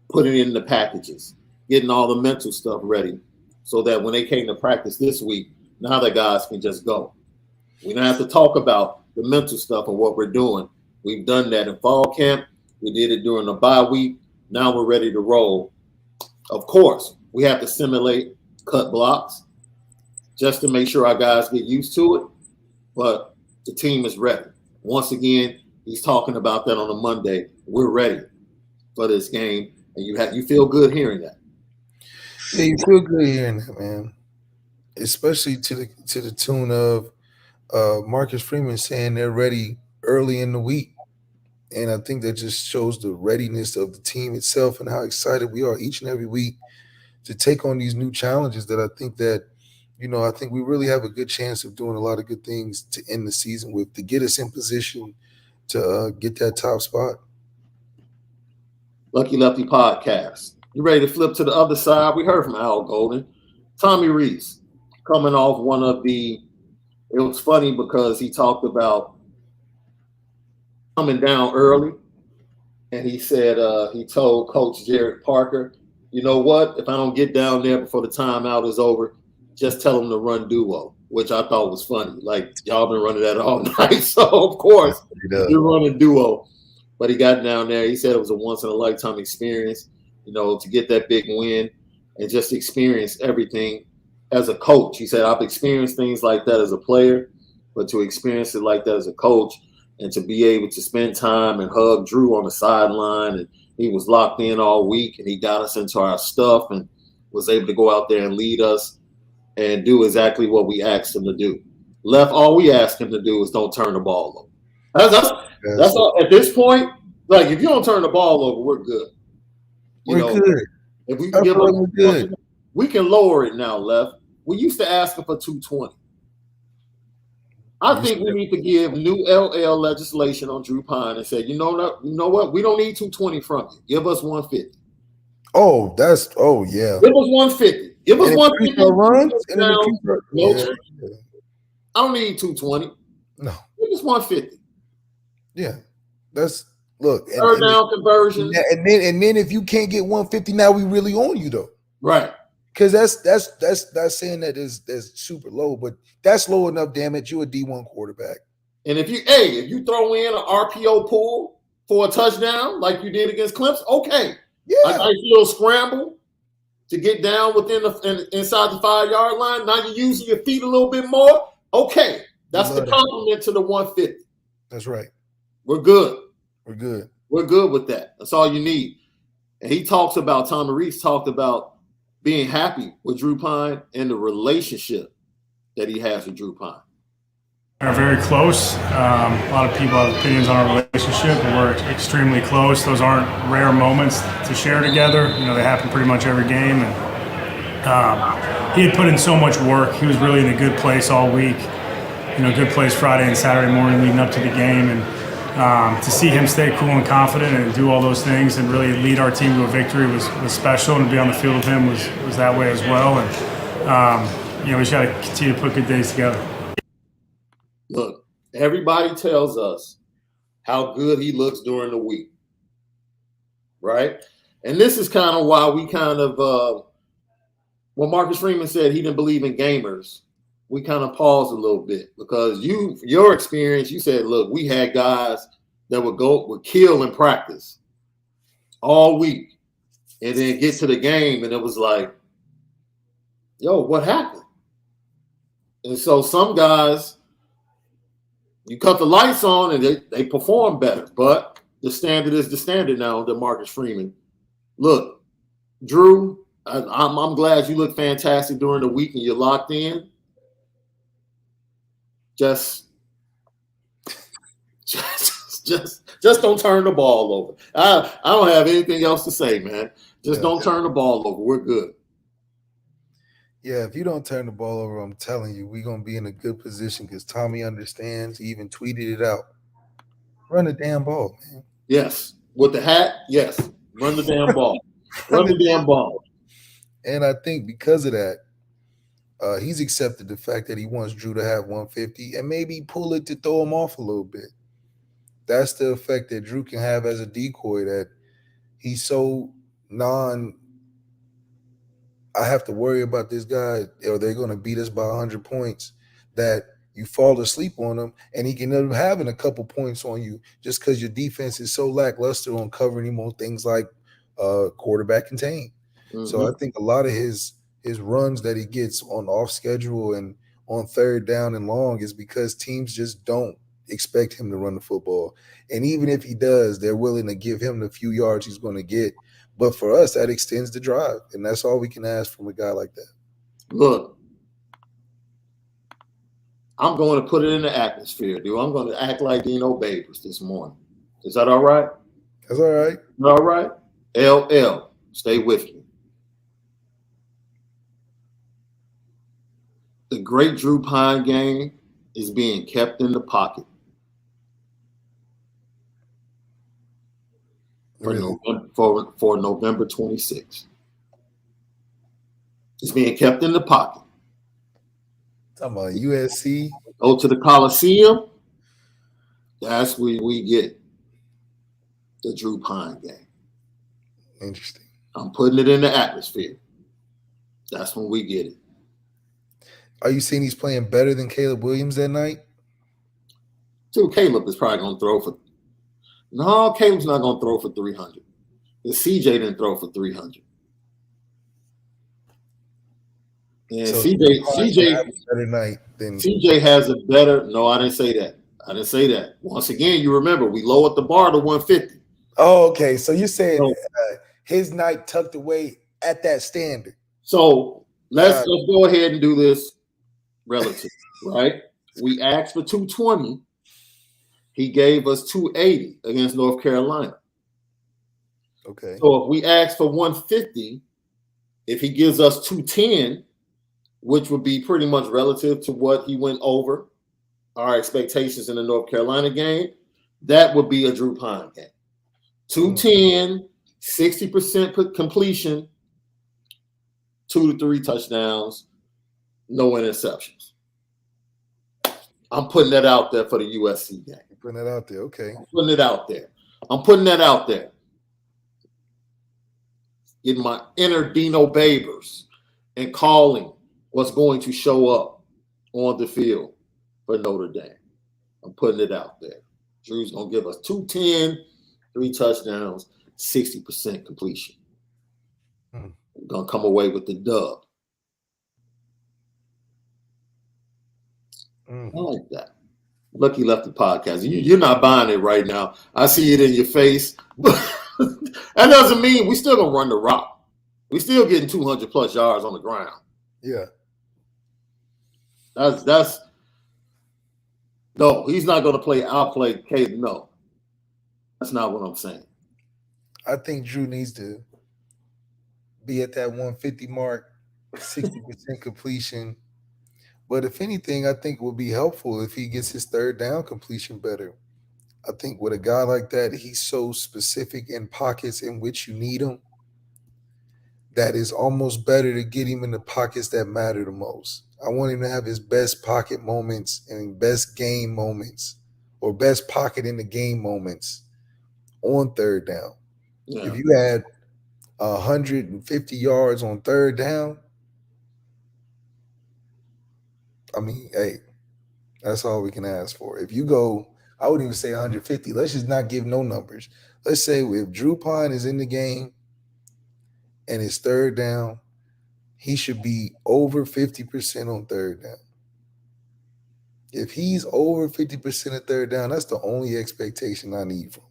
A: putting in the packages, getting all the mental stuff ready so that when they came to practice this week, now the guys can just go. We don't have to talk about the mental stuff and what we're doing. We've done that in fall camp. We did it during the bye week. Now we're ready to roll. Of course, we have to simulate cut blocks just to make sure our guys get used to it. But the team is ready. Once again, he's talking about that on a Monday. We're ready for this game, and you feel good hearing that.
B: Yeah, you feel good hearing that, man. Especially to the tune of Marcus Freeman saying they're ready early in the week. And I think that just shows the readiness of the team itself and how excited we are each and every week to take on these new challenges that I think that, I think we really have a good chance of doing a lot of good things to end the season with, to get us in position to get that top spot.
A: Lucky Lefty podcast. You ready to flip to the other side? We heard from Al Golden. Tommy Reese coming off it was funny because he talked about coming down early, and he said he told Coach Jared Parker, you know what, if I don't get down there before the timeout is over, just tell him to run duo, which I thought was funny. Like, y'all been running that all night, so of course you're running duo. But he got down there. He said it was a once-in-a-lifetime experience, to get that big win and just experience everything as a coach. He said, I've experienced things like that as a player, but to experience it like that as a coach and to be able to spend time and hug Drew on the sideline, and he was locked in all week, and he got us into our stuff and was able to go out there and lead us and do exactly what we asked him to do. All we asked him to do is don't turn the ball over. That's all. At this point, like, if you don't turn the ball over, we're good.
B: We're good.
A: If we can give them good, we can lower it now, Left. We used to ask him for 220. I think we need to give new LL legislation on Drew Pine and say, you know what? We don't need 220 from you. Give us 150.
B: Yeah.
A: Give us 150. Give us 150. I don't need 220.
B: No.
A: Give us 150.
B: Yeah. Look.
A: Third down conversion.
B: And then if you can't get 150, now we really own you though.
A: Right.
B: Because that's saying that is super low, but that's low enough. Damn it, you're a D1 quarterback.
A: And if you throw in an RPO pool for a touchdown like you did against Clemson, okay,
B: yeah,
A: a nice little scramble to get down inside the 5-yard line. Now you're using your feet a little bit more. Okay, that's the compliment to the 150.
B: That's right.
A: We're good.
B: We're good.
A: We're good with that. That's all you need. And Tommy Reese talked about being happy with Drew Pine and the relationship that he has with Drew Pine.
G: Are very close. A lot of people have opinions on our relationship, but we're extremely close. Those aren't rare moments to share together. They happen pretty much every game. And he had put in so much work. He was really in a good place all week. Good place Friday and Saturday morning leading up to the game. And to see him stay cool and confident and do all those things and really lead our team to a victory was special. And to be on the field with him was that way as well. And we just got to continue to put good days together.
A: Look, everybody tells us how good he looks during the week, right? And this is kind of why we when Marcus Freeman said he didn't believe in gamers, we kind of paused a little bit because your experience, you said, look, we had guys that would kill in practice all week and then get to the game and it was like, yo, what happened? And so some guys, you cut the lights on and they perform better, but the standard is the standard now under Marcus Freeman. Look, Drew, I'm glad you look fantastic during the week and you're locked in. Just don't turn the ball over. I don't have anything else to say, man. Just don't turn the ball over. We're good.
B: Yeah, if you don't turn the ball over, I'm telling you, we're going to be in a good position because Tommy understands. He even tweeted it out. Run the damn ball, man.
A: Yes. With the hat, yes. Run the damn ball. Run the damn ball.
B: And I think because of that, he's accepted the fact that he wants Drew to have 150 and maybe pull it to throw him off a little bit. That's the effect that Drew can have as a decoy, that he's so I have to worry about this guy or they're going to beat us by 100 points, that you fall asleep on him and he can end up having a couple points on you just because your defense is so lackluster on covering him on things like quarterback contain. Mm-hmm. So I think a lot of his runs that he gets on off schedule and on third down and long is because teams just don't expect him to run the football. And even if he does, they're willing to give him the few yards he's going to get. But for us, that extends the drive, and that's all we can ask from a guy like that.
A: Look, I'm going to put it in the atmosphere, dude. I'm going to act like Dino Babers this morning. Is that all right?
B: That's all right.
A: All right. LL, stay with me. The great Drew Pine game is being kept in the pocket for November 26th. It's being kept in the pocket.
B: Talking about USC.
A: Go to the Coliseum. That's where we get the Drew Pine game.
B: Interesting.
A: I'm putting it in the atmosphere. That's when we get it.
B: Are you seeing he's playing better than Caleb Williams that night?
A: Dude, Caleb is probably going to throw for – no, Caleb's not going to throw for 300. Because CJ didn't throw for 300. And
B: so
A: CJ has a better – no, I didn't say that. I didn't say that. Once again, you remember, we lowered the bar to 150.
B: Oh, okay. So you're saying his night tucked away at that standard.
A: So let's go ahead and do this relative, right? We asked for 220. He gave us 280 against North Carolina.
B: Okay.
A: So if we ask for 150, if he gives us 210, which would be pretty much relative to what he went over our expectations in the North Carolina game, that would be a Drew Pine game. 210, 60% completion, 2 to 3 touchdowns, no interceptions. I'm putting that out there for the USC game.
B: You're putting that out there, okay.
A: I'm putting it out there. I'm putting that out there. Getting my inner Dino Babers and calling what's going to show up on the field for Notre Dame. I'm putting it out there. Drew's going to give us 210, 3 touchdowns, 60% completion. We're going to come away with the dub. I like that. Lucky Lefty podcast. You're not buying it right now. I see it in your face. That doesn't mean we still going to run the rock. We still getting 200 plus yards on the ground.
B: Yeah.
A: That's no, he's not going to outplay Caden. No. That's not what I'm saying.
B: I think Drew needs to be at that 150 mark, 60% completion. But if anything, I think it would be helpful if he gets his third down completion better. I think with a guy like that, he's so specific in pockets in which you need him that it's almost better to get him in the pockets that matter the most. I want him to have his best pocket moments and best game moments or best pocket in the game moments on third down. Yeah. If you had 150 yards on third down, I mean, hey, that's all we can ask for. If you go, I wouldn't even say 150. Let's just not give no numbers. Let's say if Drew Pine is in the game and it's third down, he should be over 50% on third down. If he's over 50% of third down, that's the only expectation I need from him.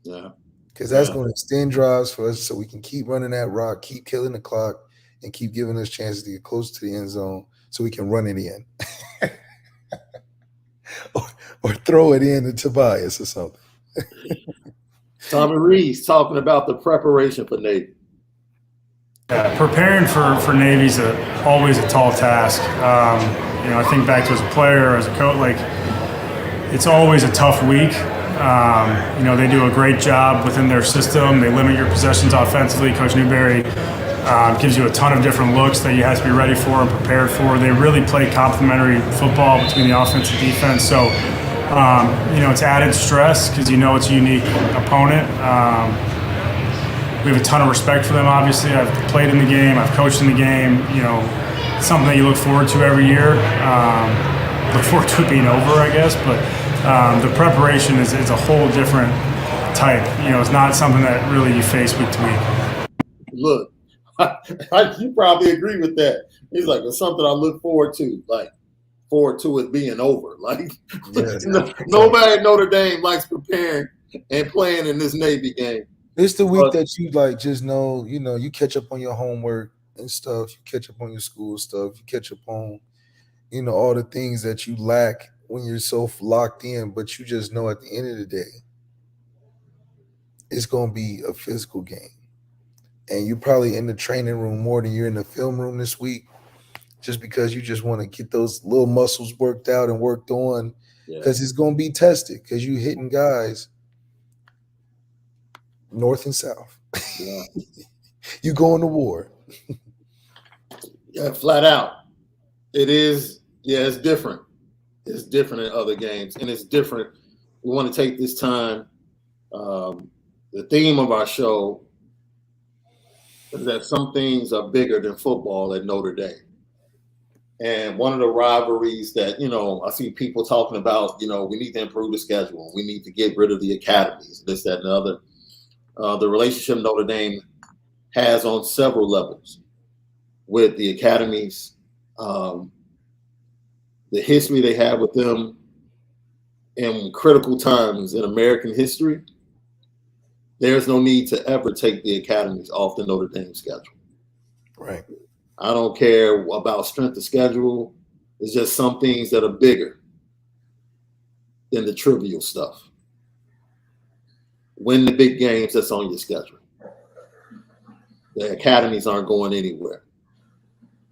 A: Yeah.
B: Because that's going to extend drives for us so we can keep running that rock, keep killing the clock, and keep giving us chances to get close to the end zone so we can run it in. or throw it in to Tobias or something.
A: Tommy Reese talking about the preparation for Navy.
G: Preparing for Navy is always a tall task. I think back to as a player, as a coach, like it's always a tough week. They do a great job within their system. They limit your possessions offensively. Coach Newberry gives you a ton of different looks that you have to be ready for and prepared for. They really play complementary football between the offense and defense. So, it's added stress because it's a unique opponent. We have a ton of respect for them, obviously. I've played in the game. I've coached in the game. It's something that you look forward to every year. Look forward to it being over, I guess. But the preparation is a whole different type. It's not something that really you face week to week.
A: Look, you probably agree with that. He's like, it's something I look forward to, it being over. Like, nobody at Notre Dame likes preparing and playing in this Navy game.
B: It's the week that you just know, you catch up on your homework and stuff. You catch up on your school stuff. You catch up on, all the things that you lack when you're so locked in. But you just know at the end of the day, it's going to be a physical game. And you're probably in the training room more than you're in the film room this week just because you just want to get those little muscles worked out and worked on because it's going to be tested because you're hitting guys north and south.
A: Yeah.
B: You going to war.
A: Yeah, flat out. It is, it's different. It's different in other games, and it's different. We want to take this time. The theme of our show is that some things are bigger than football at Notre Dame. And one of the rivalries that, I see people talking about, we need to improve the schedule. We need to get rid of the academies, this, that, and the other. The relationship Notre Dame has on several levels with the academies, the history they have with them in critical times in American history. There's no need to ever take the academies off the Notre Dame schedule.
B: Right.
A: I don't care about strength of schedule. It's just some things that are bigger than the trivial stuff. Win the big games that's on your schedule. The academies aren't going anywhere.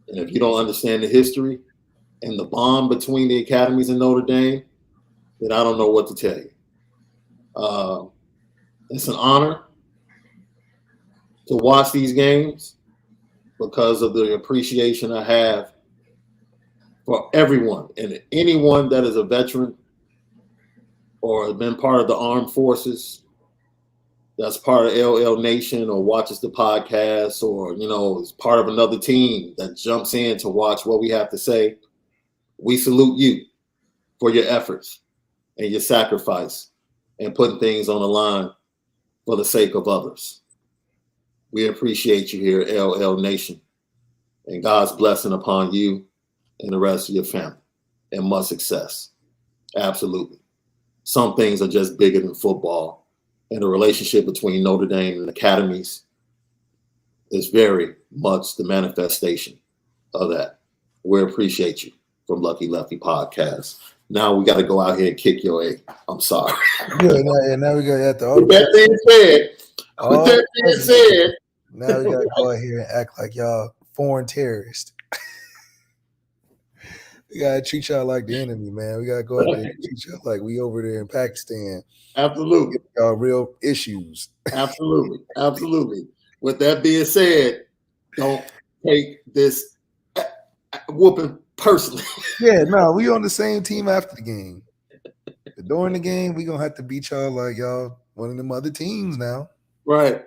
A: And if you don't understand the history and the bond between the academies and Notre Dame, then I don't know what to tell you. It's an honor to watch these games because of the appreciation I have for everyone and anyone that is a veteran or has been part of the armed forces, that's part of LL Nation or watches the podcast or, is part of another team that jumps in to watch what we have to say. We salute you for your efforts and your sacrifice and putting things on the line for the sake of others. We appreciate you here, LL Nation, and God's blessing upon you and the rest of your family and much success. Absolutely. Some things are just bigger than football, and the relationship between Notre Dame and academies is very much the manifestation of that. We appreciate you from Lucky Lefty Podcast. Now we got to go out here and kick your A. I'm sorry.
B: Yeah, now we got to have to.
A: With that being said,
B: now we got to go out here and act like y'all foreign terrorists. We got to treat y'all like the enemy, man. We got to go out there and treat y'all like we over there in Pakistan.
A: Absolutely.
B: Y'all real issues.
A: Absolutely. With that being said, don't take this whooping personally.
B: Yeah, no, we on the same team after the game. During the game, we going to have to beat y'all like y'all one of them other teams now.
A: Right.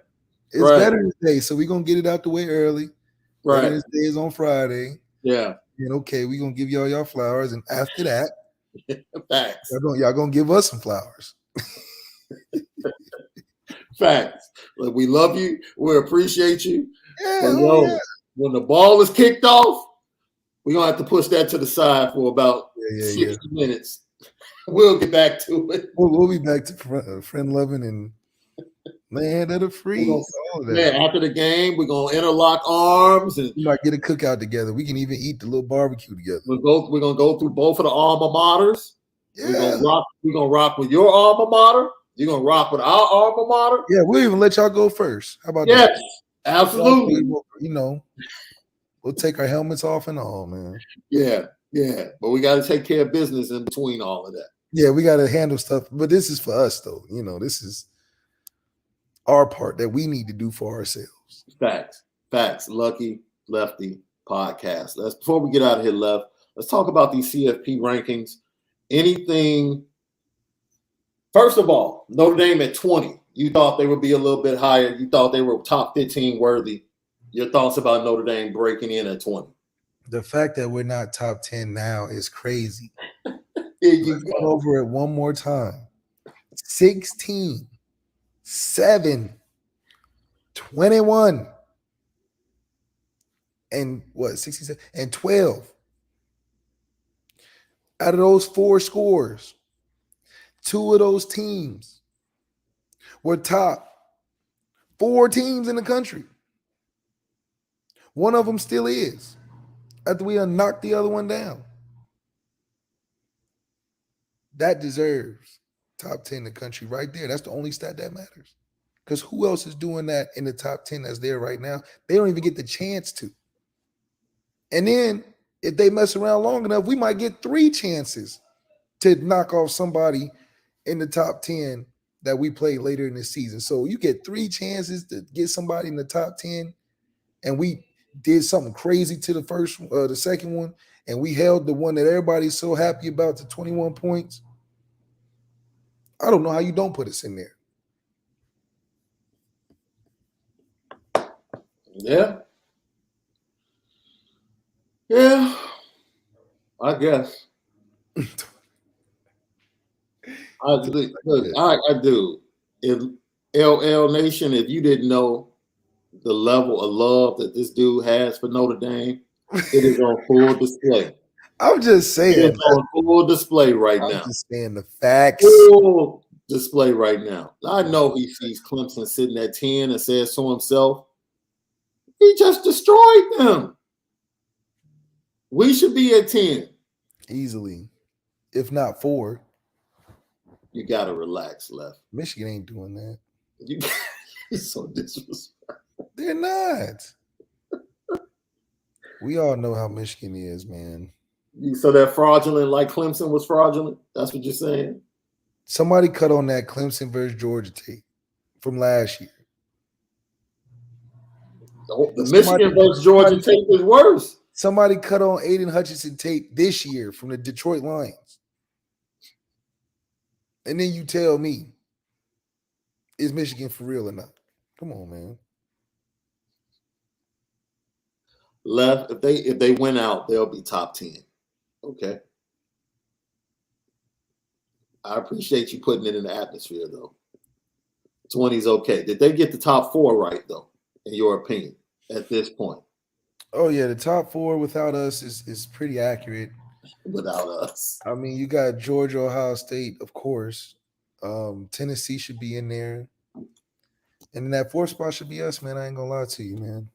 B: It's Veterans Day, so we going to get it out the way early.
A: Right.
B: Veterans Day is on Friday.
A: Yeah.
B: And okay, we're gonna give y'all flowers, and after that,
A: Facts.
B: y'all gonna give us some flowers.
A: Facts. Look, we love you. We appreciate you.
B: Yeah,
A: But when the ball is kicked off, we're gonna have to push that to the side for about 60 minutes. We'll get back to it.
B: We'll be back to friend loving and land of the free.
A: Man, after the game, we're gonna interlock arms and
B: we might get a cookout together. We can even eat the little barbecue together.
A: We're gonna go through both of the alma maters.
B: Yeah.
A: We're gonna rock with your alma mater. You're gonna rock with our alma mater.
B: Yeah, we'll even let y'all go first. How about
A: that?
B: Yes,
A: absolutely.
B: We'll take our helmets off and all, man.
A: Yeah. But we got to take care of business in between all of that.
B: Yeah, we got to handle stuff. But this is for us, though. This is our part that we need to do for ourselves.
A: Facts. Lucky Lefty podcast. Before we get out of here, let's talk about these CFP rankings. Anything? First of all, Notre Dame at 20. You thought they would be a little bit higher. You thought they were top 15 worthy. Your thoughts about Notre Dame breaking in at 20?
B: The fact that we're not top 10 now is crazy.
A: Here you go.
B: Over it one more time. 16, 7, 21, and 67 and 12. Out of those 4 scores, 2 of those teams were top 4 teams in the country. One of them still is, after we knocked the other one down. That deserves top 10 in the country right there. That's the only stat that matters. Because who else is doing that in the top 10 that's there right now? They don't even get the chance to. And then if they mess around long enough, we might get 3 chances to knock off somebody in the top 10 that we play later in the season. So you get 3 chances to get somebody in the top 10, and we did something crazy to the second one, and we held the one that everybody's so happy about to 21 points. I don't know how you don't put us in there.
A: Yeah, I guess. I do. If LL Nation, if you didn't know the level of love that this dude has for Notre Dame, it is on full display.
B: I'm just saying.
A: It's on full display right now.
B: I'm just saying the facts.
A: Full display right now. I know he sees Clemson sitting at 10 and says to himself, he just destroyed them. We should be at 10.
B: Easily. If not 4.
A: You got to relax, Left.
B: Michigan ain't doing that.
A: You're so disrespectful.
B: They're not. We all know how Michigan is, man.
A: So they're fraudulent like Clemson was fraudulent? That's what you're saying?
B: Somebody cut on that Clemson versus Georgia tape from last year.
A: The Michigan versus Georgia tape is worse.
B: Somebody cut on Aiden Hutchinson tape this year from the Detroit Lions. And then you tell me, is Michigan for real or not? Come on, man.
A: Left, if they win out, they'll be top 10. Okay. I appreciate you putting it in the atmosphere, though. 20 is okay. Did they get the top 4 right, though, in your opinion, at this point?
B: Oh, yeah, the top 4 without us is pretty accurate.
A: Without us.
B: I mean, you got Georgia, Ohio State, of course. Tennessee should be in there. And then that 4th spot should be us, man. I ain't going to lie to you, man.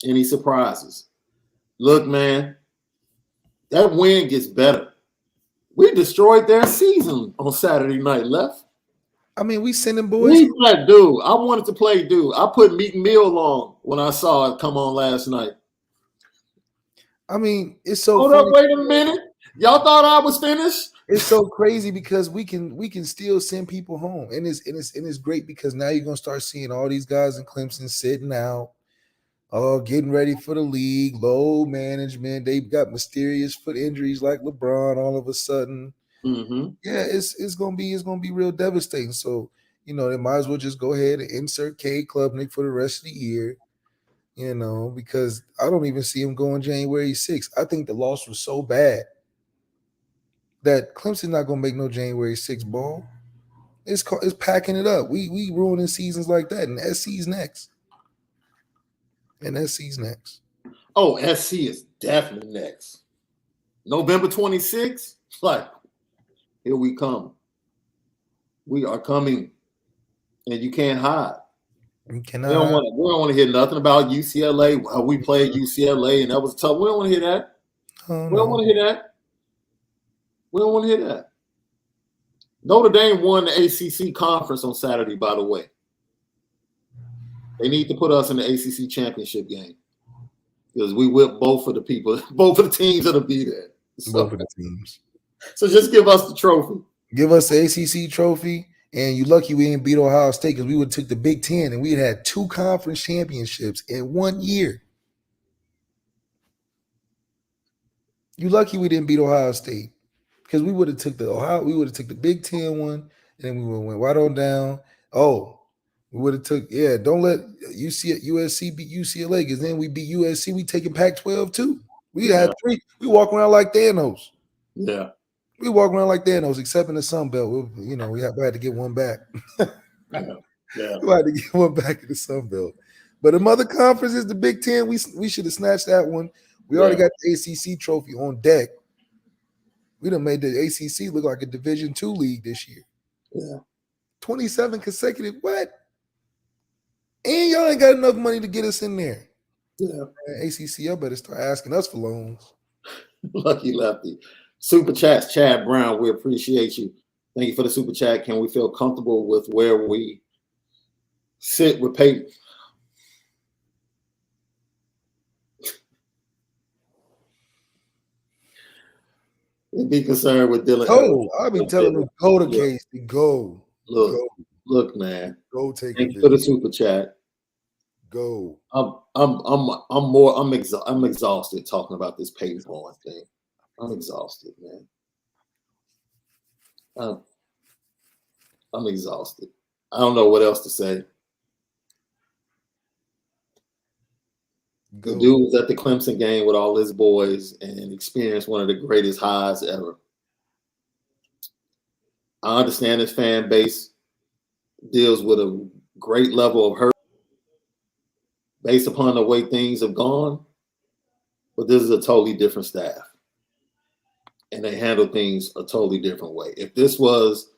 A: Any surprises? Look, man, that win gets better. We destroyed their season on Saturday night, Left.
B: I mean, we sending boys.
A: Dude. I wanted to play dude. I put Meat and Meal on when I saw it come on last night.
B: I mean, it's so
A: Hold
B: funny.
A: up, wait a minute. Y'all thought I was finished?
B: It's so crazy because we can still send people home. And it's great because now you're gonna start seeing all these guys in Clemson sitting out, getting ready for the league, low management. They've got mysterious foot injuries like LeBron all of a sudden.
A: Mm-hmm.
B: Yeah, it's gonna be real devastating. So, they might as well just go ahead and insert K Klubnik for the rest of the year. because I don't even see him going January 6th. I think the loss was so bad that Clemson not going to make no January 6th ball. It's packing it up. We ruining seasons like that, and SC's next.
A: Oh, SC is definitely next. November 26th, like, here we come. We are coming, and you can't hide.
B: We
A: don't want to hear nothing about UCLA. How we played UCLA, and that was tough. We don't want to hear that. We don't want to hear that. We don't want to hear that. Notre Dame won the ACC conference on Saturday, by the way. They need to put us in the ACC championship game because we whipped both of the people, both of the teams that'll be there.
B: Both of the teams.
A: So just give us the trophy.
B: Give us the ACC trophy, and you're lucky we didn't beat Ohio State because we would have took the Big Ten, and we'd had 2 conference championships in 1 year. You're lucky we didn't beat Ohio State because we would have took the Big Ten one, and then we would have went right on down. Oh, we would have took don't let USC beat UCLA because then we beat USC. We taking Pac-12 too. We had 3. We walk around like Thanos.
A: Yeah.
B: We walk around like Thanos, except in the Sun Belt. We had to get one back.
A: Yeah.
B: We had to get one back in the Sun Belt. But the mother conference is the Big Ten. We should have snatched that one. We already got the ACC trophy on deck. We done made the ACC look like a Division II league this year.
A: Yeah.
B: 27 consecutive. What? And y'all ain't got enough money to get us in there.
A: Yeah.
B: Man, ACC, y'all better start asking us for loans.
A: Lucky Lefty. Super chats, Chad Brown. We appreciate you. Thank you for the super chat. Can we feel comfortable with where we sit with Peyton? Be concerned with Dylan.
B: Oh, I've been telling them go to case to go.
A: Look, man.
B: Go take
A: Thank you for the super chat.
B: Go.
A: I'm exhausted talking about this Peyton Bowen thing. I'm exhausted, man. I'm exhausted. I don't know what else to say. The dude was at the Clemson game with all his boys and experienced one of the greatest highs ever. I understand his fan base deals with a great level of hurt based upon the way things have gone, but this is a totally different staff. And they handle things a totally different way. If this was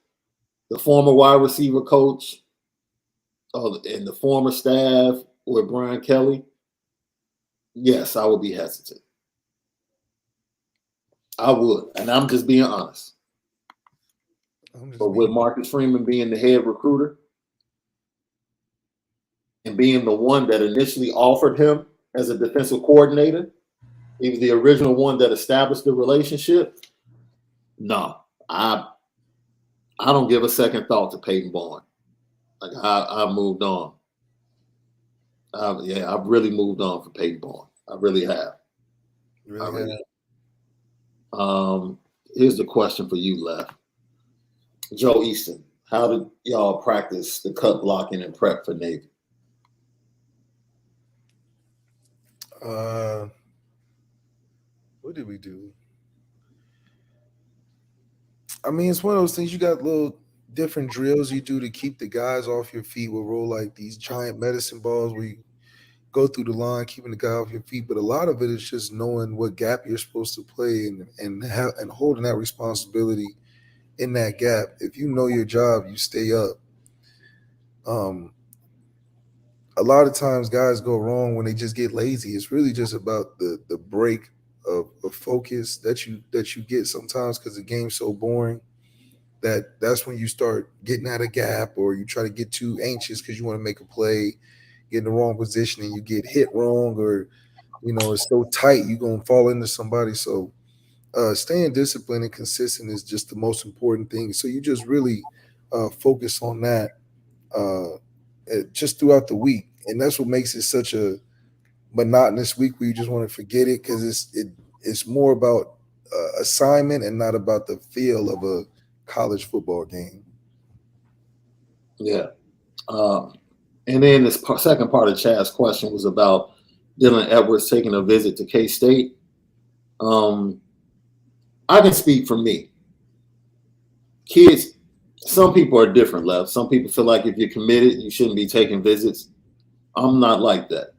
A: the former wide receiver coach and the former staff with Brian Kelly, yes, I would be hesitant. I would. And I'm just being honest. But with Marcus Freeman being the head recruiter and being the one that initially offered him as a defensive coordinator, he was the original one that established the relationship. No, I don't give a second thought to Peyton Bowen. Like I've moved on. I've really moved on from Peyton Bowen. I really have. Here's the question for you, Left. Joe Easton, how did y'all practice the cut blocking and prep for Navy?
B: What did we do? I mean, it's one of those things. You got little different drills you do to keep the guys off your feet. We'll roll like these giant medicine balls where you go through the line, keeping the guy off your feet. But a lot of it is just knowing what gap you're supposed to play and holding that responsibility in that gap. If you know your job, you stay up. A lot of times guys go wrong when they just get lazy. It's really just about the break of focus that you get sometimes because the game's so boring that's when you start getting out of gap or you try to get too anxious because you want to make a play, get in the wrong position and you get hit wrong or, it's so tight you're going to fall into somebody. So staying disciplined and consistent is just the most important thing. So you just really focus on that just throughout the week. And that's what makes it such a monotonous week where you just want to forget it because it's more about assignment and not about the feel of a college football game.
A: Yeah. And then this second part of Chad's question was about Dylan Edwards taking a visit to K-State. I can speak for me. Kids, some people are different, Left. Some people feel like if you're committed, you shouldn't be taking visits. I'm not like that.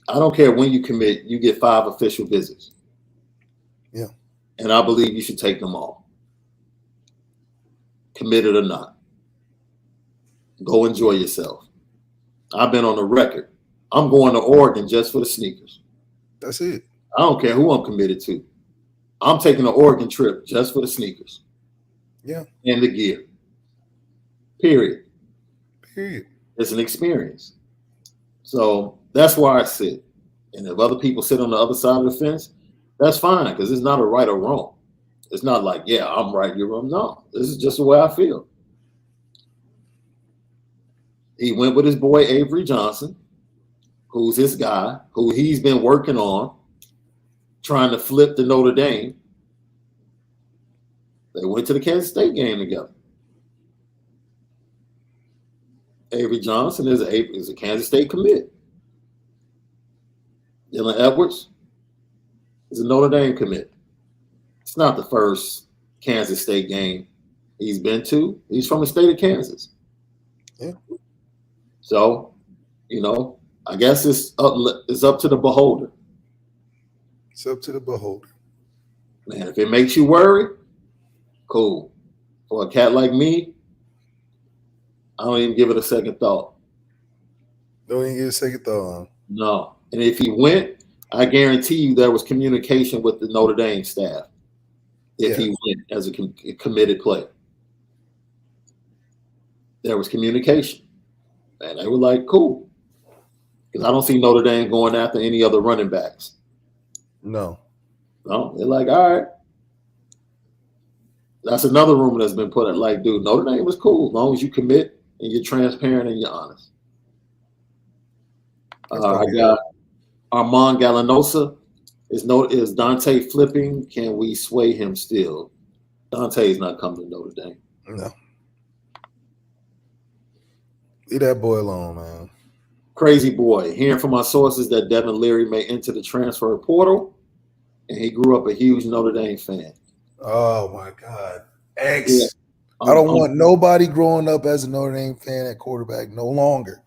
A: I don't care when you commit, you get 5 official visits.
B: Yeah.
A: And I believe you should take them all. Committed or not. Go enjoy yourself. I've been on the record. I'm going to Oregon just for the sneakers.
B: That's it.
A: I don't care who I'm committed to. I'm taking an Oregon trip just for the sneakers.
B: Yeah.
A: And the gear. Period.
B: Period.
A: It's an experience. So that's where I sit. And if other people sit on the other side of the fence, that's fine, because it's not a right or wrong. It's not like, yeah, I'm right, you're wrong. No, this is just the way I feel. He went with his boy Avery Johnson, who's his guy, who he's been working on, trying to flip the Notre Dame. They went to the Kansas State game together. Avery Johnson is a Kansas State commit. Dylan Edwards is a Notre Dame commit. It's not the first Kansas State game he's been to. He's from the state of Kansas.
B: Yeah.
A: So, I guess it's up to the beholder.
B: It's up to the beholder.
A: Man, if it makes you worry, cool. For a cat like me, I don't even give it a second thought.
B: Don't even give it a second thought.
A: No. And if he went, I guarantee you there was communication with the Notre Dame staff if he went as a committed player. There was communication. And they were like, cool. Because I don't see Notre Dame going after any other running backs.
B: No.
A: No, they're like, all right. That's another rumor that's been put at, like, dude, Notre Dame is cool as long as you commit and you're transparent and you're honest. I got Armand Gallinosa. Is Dante flipping? Can we sway him still? Dante's not coming to Notre Dame.
B: No. Leave that boy alone, man.
A: Crazy boy. Hearing from my sources that Devin Leary may enter the transfer portal, and he grew up a huge Notre Dame fan.
B: Oh, my God. X.
A: Yeah.
B: I don't want nobody growing up as a Notre Dame fan at quarterback no longer.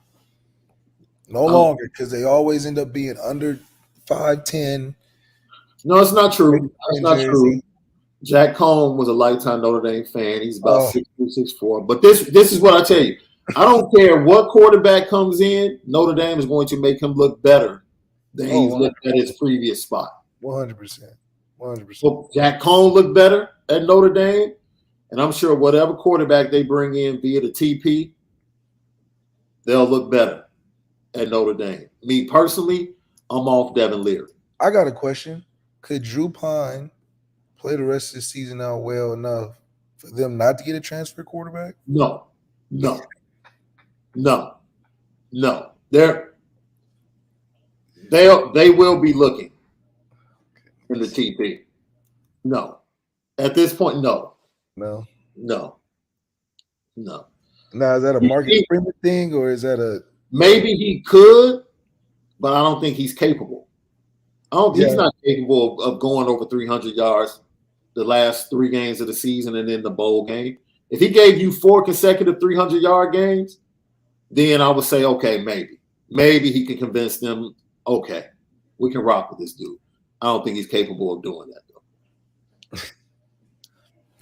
B: No longer, because they always end up being under 5'10".
A: No, it's not true. That's not true. Jack Cohn was a lifetime Notre Dame fan. He's about 6'2", 6'4". But this is what I tell you. I don't care what quarterback comes in, Notre Dame is going to make him look better than he's looked at his previous spot.
B: 100%. 100%.
A: So Jack Cohn looked better at Notre Dame, and I'm sure whatever quarterback they bring in via the TP, they'll look better at Notre Dame. Me personally, I'm off Devin Leary.
B: I got a question. Could Drew Pine play the rest of the season out well enough for them not to get a transfer quarterback?
A: No. They will be looking in the TP. No. At this point, no.
B: No.
A: Now,
B: is that a Marcus Freeman thing, or is that a
A: maybe he could, but I don't think he's capable. He's not capable of going over 300 yards the last 3 games of the season and then the bowl game. If he gave you 4 consecutive 300-yard games, then I would say, okay, maybe. Maybe he can convince them, okay, we can rock with this dude. I don't think he's capable of doing that, though.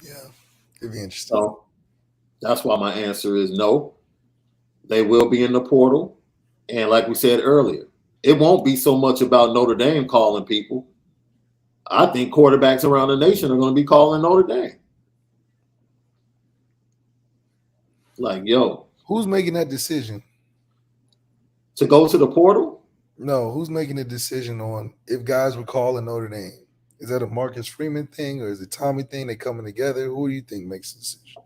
B: Yeah, it'd be interesting.
A: So that's why my answer is no. They will be in the portal. And like we said earlier, it won't be so much about Notre Dame calling people. I think quarterbacks around the nation are going to be calling Notre Dame. Like, yo.
B: Who's making that decision?
A: To go to the portal?
B: No, who's making the decision on if guys were calling Notre Dame? Is that a Marcus Freeman thing, or is it Tommy thing? They coming together? Who do you think makes the decision?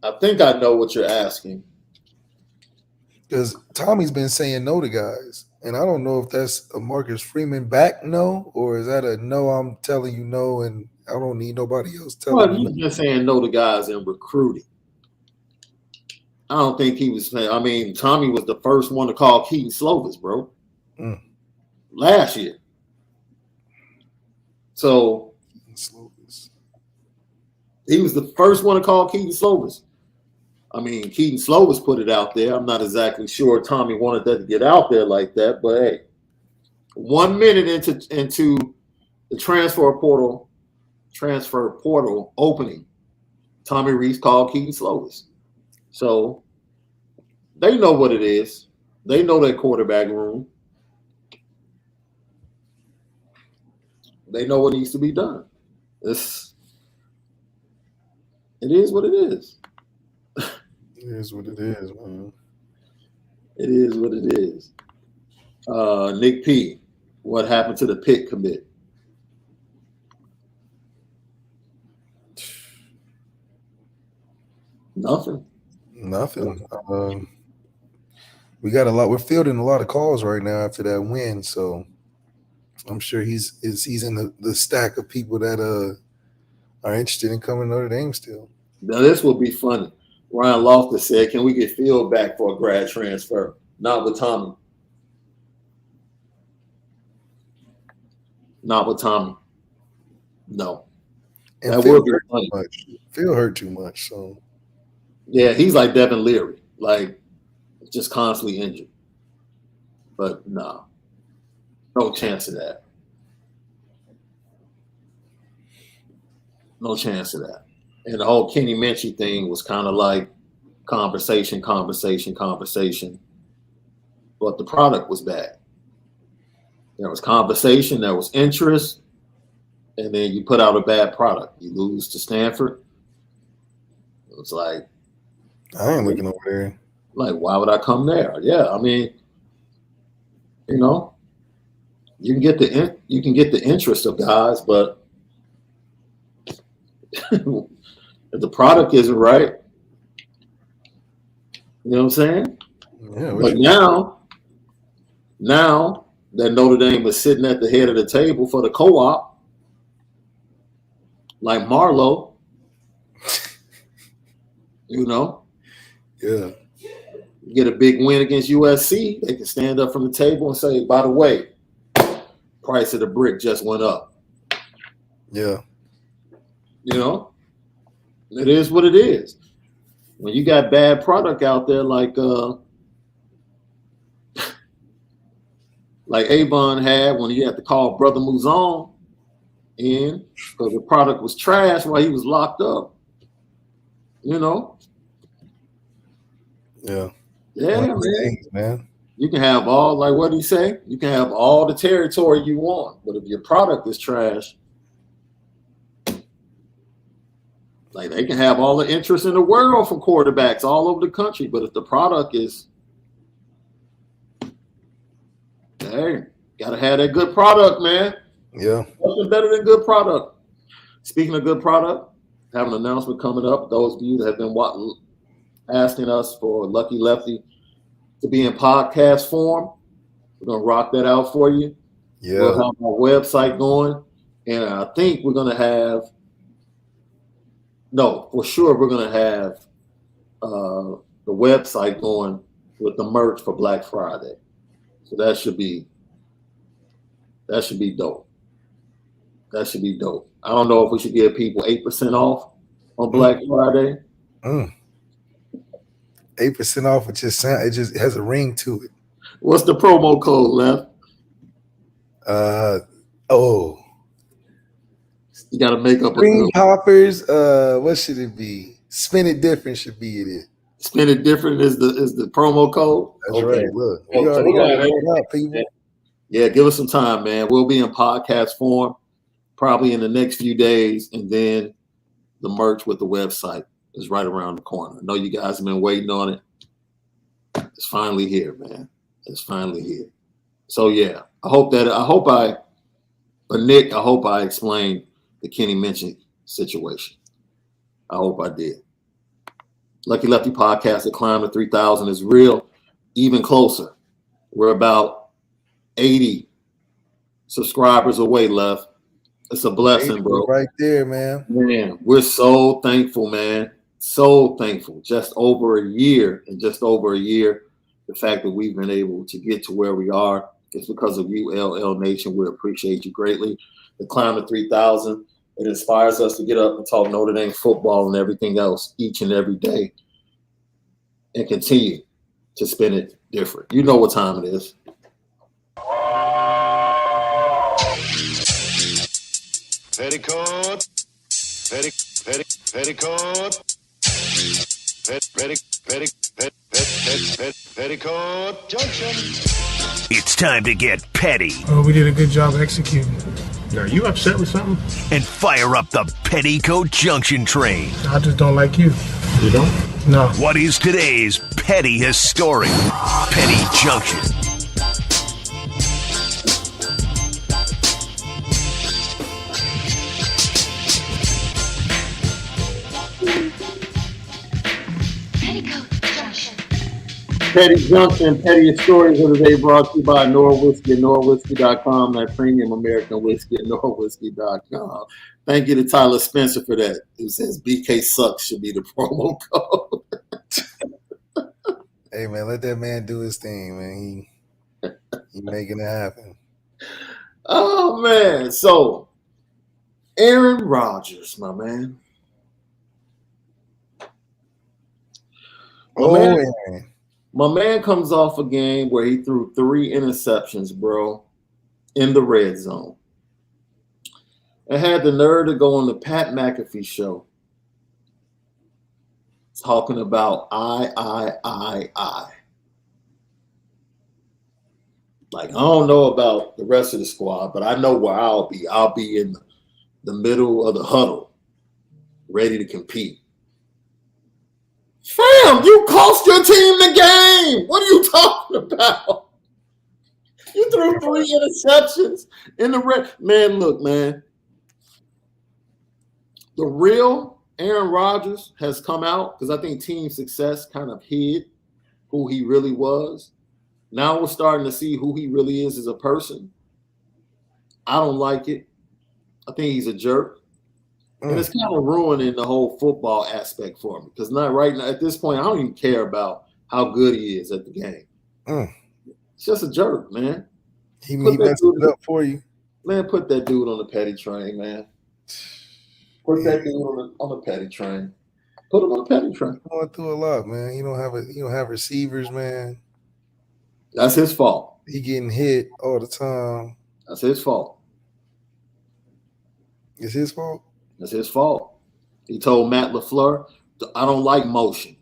A: I think I know what you're asking.
B: Because Tommy's been saying no to guys. And I don't know if that's a Marcus Freeman back no, or is that a no, I'm telling you no, and I don't need nobody else telling me.
A: He's been saying no to guys in recruiting. I don't think he was. I mean, Tommy was the first one to call Keaton Slovis, bro, last year. So he was the first one to call Keaton Slovis. I mean, Keaton Slovis put it out there. I'm not exactly sure Tommy wanted that to get out there like that, but hey, 1 minute into the transfer portal opening, Tommy Rees called Keaton Slovis. So they know what it is. They know their quarterback room. They know what needs to be done. It is what it is.
B: It is what it is, man.
A: It is what it is. Nick P, what happened to the Pitt commit? Nothing.
B: We got a lot. We're fielding a lot of calls right now after that win, so I'm sure he's in the stack of people that are interested in coming to Notre Dame still.
A: Now this will be funny. Ryan Loftus said, "Can we get Phil back for a grad transfer?" Not with Tommy. Not with Tommy. No.
B: And
A: That
B: Phil
A: would be
B: hurt
A: funny.
B: too much. Phil hurt too much, so
A: Yeah, he's like Devin Leary, like just constantly injured. But no chance of that. No chance of that. And the whole Kenny Minchie thing was kind of like conversation. But the product was bad. There was conversation, there was interest, and then you put out a bad product. You lose to Stanford. It was like,
B: I ain't looking over there.
A: Like, why would I come there? Yeah, I mean, you know, you can get the interest of guys, but if the product isn't right, you know what I'm saying?
B: Yeah,
A: but now that Notre Dame is sitting at the head of the table for the co-op, like Marlowe, you know,
B: yeah,
A: get a big win against USC, they can stand up from the table and say, by the way, price of the brick just went up.
B: Yeah.
A: You know, it is what it is. When you got bad product out there like Avon had when he had to call Brother Mouzon in because the product was trash while he was locked up. You know?
B: Yeah.
A: Yeah,
B: man.
A: You can have all, like what did he say? You can have all the territory you want, but if your product is trash, like they can have all the interest in the world from quarterbacks all over the country, but if the product is, hey, gotta have that good product, man.
B: Yeah.
A: Nothing better than good product. Speaking of good product, I have an announcement coming up. Those of you that have been asking us for Lucky Lefty to be in podcast form, we're gonna rock that out for you.
B: Yeah.
A: We'll have our website going, and I think we're gonna have. No, for sure we're gonna have the website going with the merch for Black Friday. So that should be dope. That should be dope. I don't know if we should give people 8% off on Black Friday.
B: 8% off. It just has a ring to it.
A: What's the promo code, Left? You got to make up
B: Green Poppers. What should it be? Spin It Different should be it.
A: Spin It Different is the promo code.
B: That's okay. Right. Look, we already got it up, people.
A: Yeah, give us some time, man. We'll be in podcast form probably in the next few days, and then the merch with the website is right around the corner. I know you guys have been waiting on it. It's finally here, man. It's finally here. So yeah, I hope I explained the Kenny Minchie situation. I hope I did. Lucky Lefty podcast, the climb to 3,000 is real, even closer. We're about 80 subscribers away, Left. It's a blessing, bro.
B: Right there, man.
A: Man, we're so thankful, man, So thankful. Just over a year, the fact that we've been able to get to where we are is because of you, LL Nation. We appreciate you greatly. The Climb to 3,000, it inspires us to get up and talk Notre Dame football and everything else each and every day and continue to spin it different. You know what time it is.
H: Petticoat, petticoat, petticoat junction.
I: It's time to get petty.
J: Oh, we did a good job executing.
K: Are you upset with something?
I: And fire up the Petticoat Junction train.
J: I just don't like you.
K: You don't?
J: No.
I: What is today's petty history? Petty Junction.
A: Petty Junction, pettiest stories of the day brought to you by Onora Whiskey and NoraWhiskey.com, that premium American whiskey at NoraWhiskey.com. Thank you to Tyler Spencer for that. He says BK Sucks should be the promo code.
B: Hey, man, let that man do his thing, man. He making it happen.
A: Oh, man. So, Aaron Rodgers, my man. My man comes off a game where he threw 3 interceptions, bro, in the red zone. And had the nerve to go on the Pat McAfee show talking about I. Like, I don't know about the rest of the squad, but I know where I'll be. I'll be in the middle of the huddle, ready to compete. Fam, you cost your team the game. What are you talking about? You threw 3 interceptions in the red. Man, look, man. The real Aaron Rodgers has come out because I think team success kind of hid who he really was. Now we're starting to see who he really is as a person. I don't like it. I think he's a jerk. And it's kind of ruining the whole football aspect for me because not right now at this point, I don't even care about how good he is at the game. It's just a jerk, man.
B: He messed it up for you.
A: Man, put that dude on the petty train, man. Put that dude on the petty train. Put him on the petty train.
B: Going through a lot, man. You don't have receivers, man.
A: That's his fault.
B: He getting hit all the time.
A: That's his fault.
B: It's his fault?
A: That's his fault. He told Matt LaFleur, I don't like motion.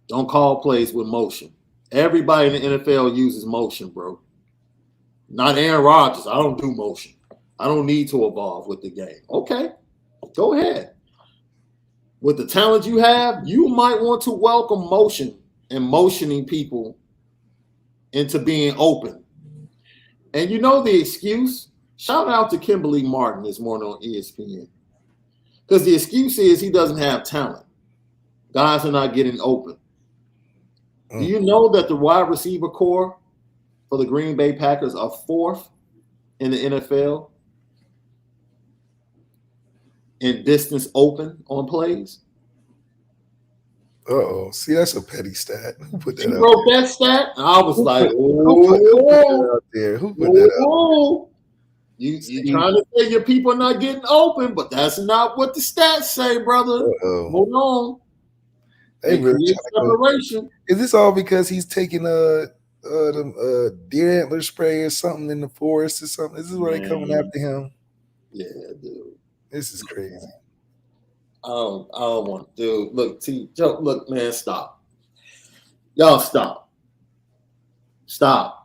A: Don't call plays with motion. Everybody in the NFL uses motion, bro. Not Aaron Rodgers. I don't do motion. I don't need to evolve with the game. Okay, go ahead. With the talent you have, you might want to welcome motion and motioning people into being open. And you know the excuse? Shout out to Kimberly Martin this morning on ESPN. Because the excuse is he doesn't have talent. Guys are not getting open. Do you know that the wide receiver core for the Green Bay Packers are 4th in the NFL in distance open on plays?
B: Uh-oh. See, that's a petty stat. Who put that
A: you
B: out
A: wrote there? That stat? I was like,
B: who put that out there? Who put that out there?
A: You trying to say your people are not getting open, but that's not what the stats say, brother. Hold on.
B: They really
A: separation.
B: Is this all because he's taking deer antler spray or something in the forest or something? Is this why they coming after him?
A: Yeah, dude.
B: This is crazy.
A: I don't want to. Dude, look, Joe, look, man, stop. Y'all stop. Stop.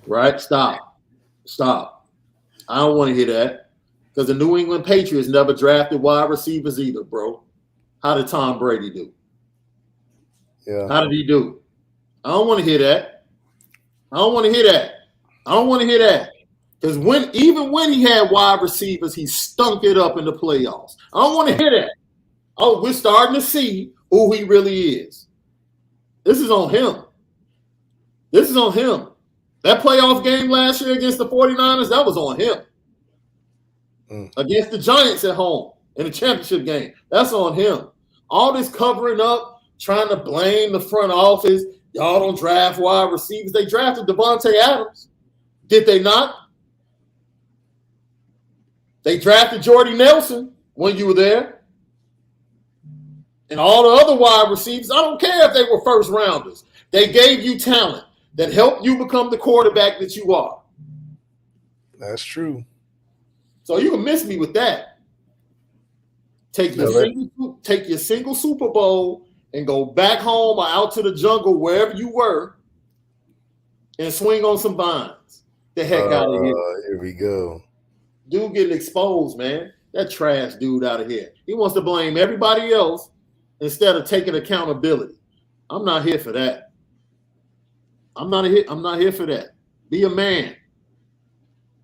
A: Right? Stop. I don't want to hear that because the New England Patriots never drafted wide receivers either, bro. How did Tom Brady do?
B: Yeah.
A: How did he do? I don't want to hear that. I don't want to hear that. Because even when he had wide receivers, he stunk it up in the playoffs. I don't want to hear that. Oh, we're starting to see who he really is. This is on him. That playoff game last year against the 49ers, that was on him. against the Giants at home in the championship game. That's on him. All this covering up, trying to blame the front office. Y'all don't draft wide receivers. They drafted Devontae Adams. Did they not? They drafted Jordy Nelson when you were there. And all the other wide receivers, I don't care if they were first rounders. They gave you talent that helped you become the quarterback that you are.
B: That's true.
A: So you can miss me with that. Take your single Super Bowl and go back home or out to the jungle, wherever you were, and swing on some vines. The heck out of here.
B: Here we go.
A: Dude getting exposed, man. That trash dude out of here. He wants to blame everybody else instead of taking accountability. I'm not here for that. I'm not here for that. Be a man.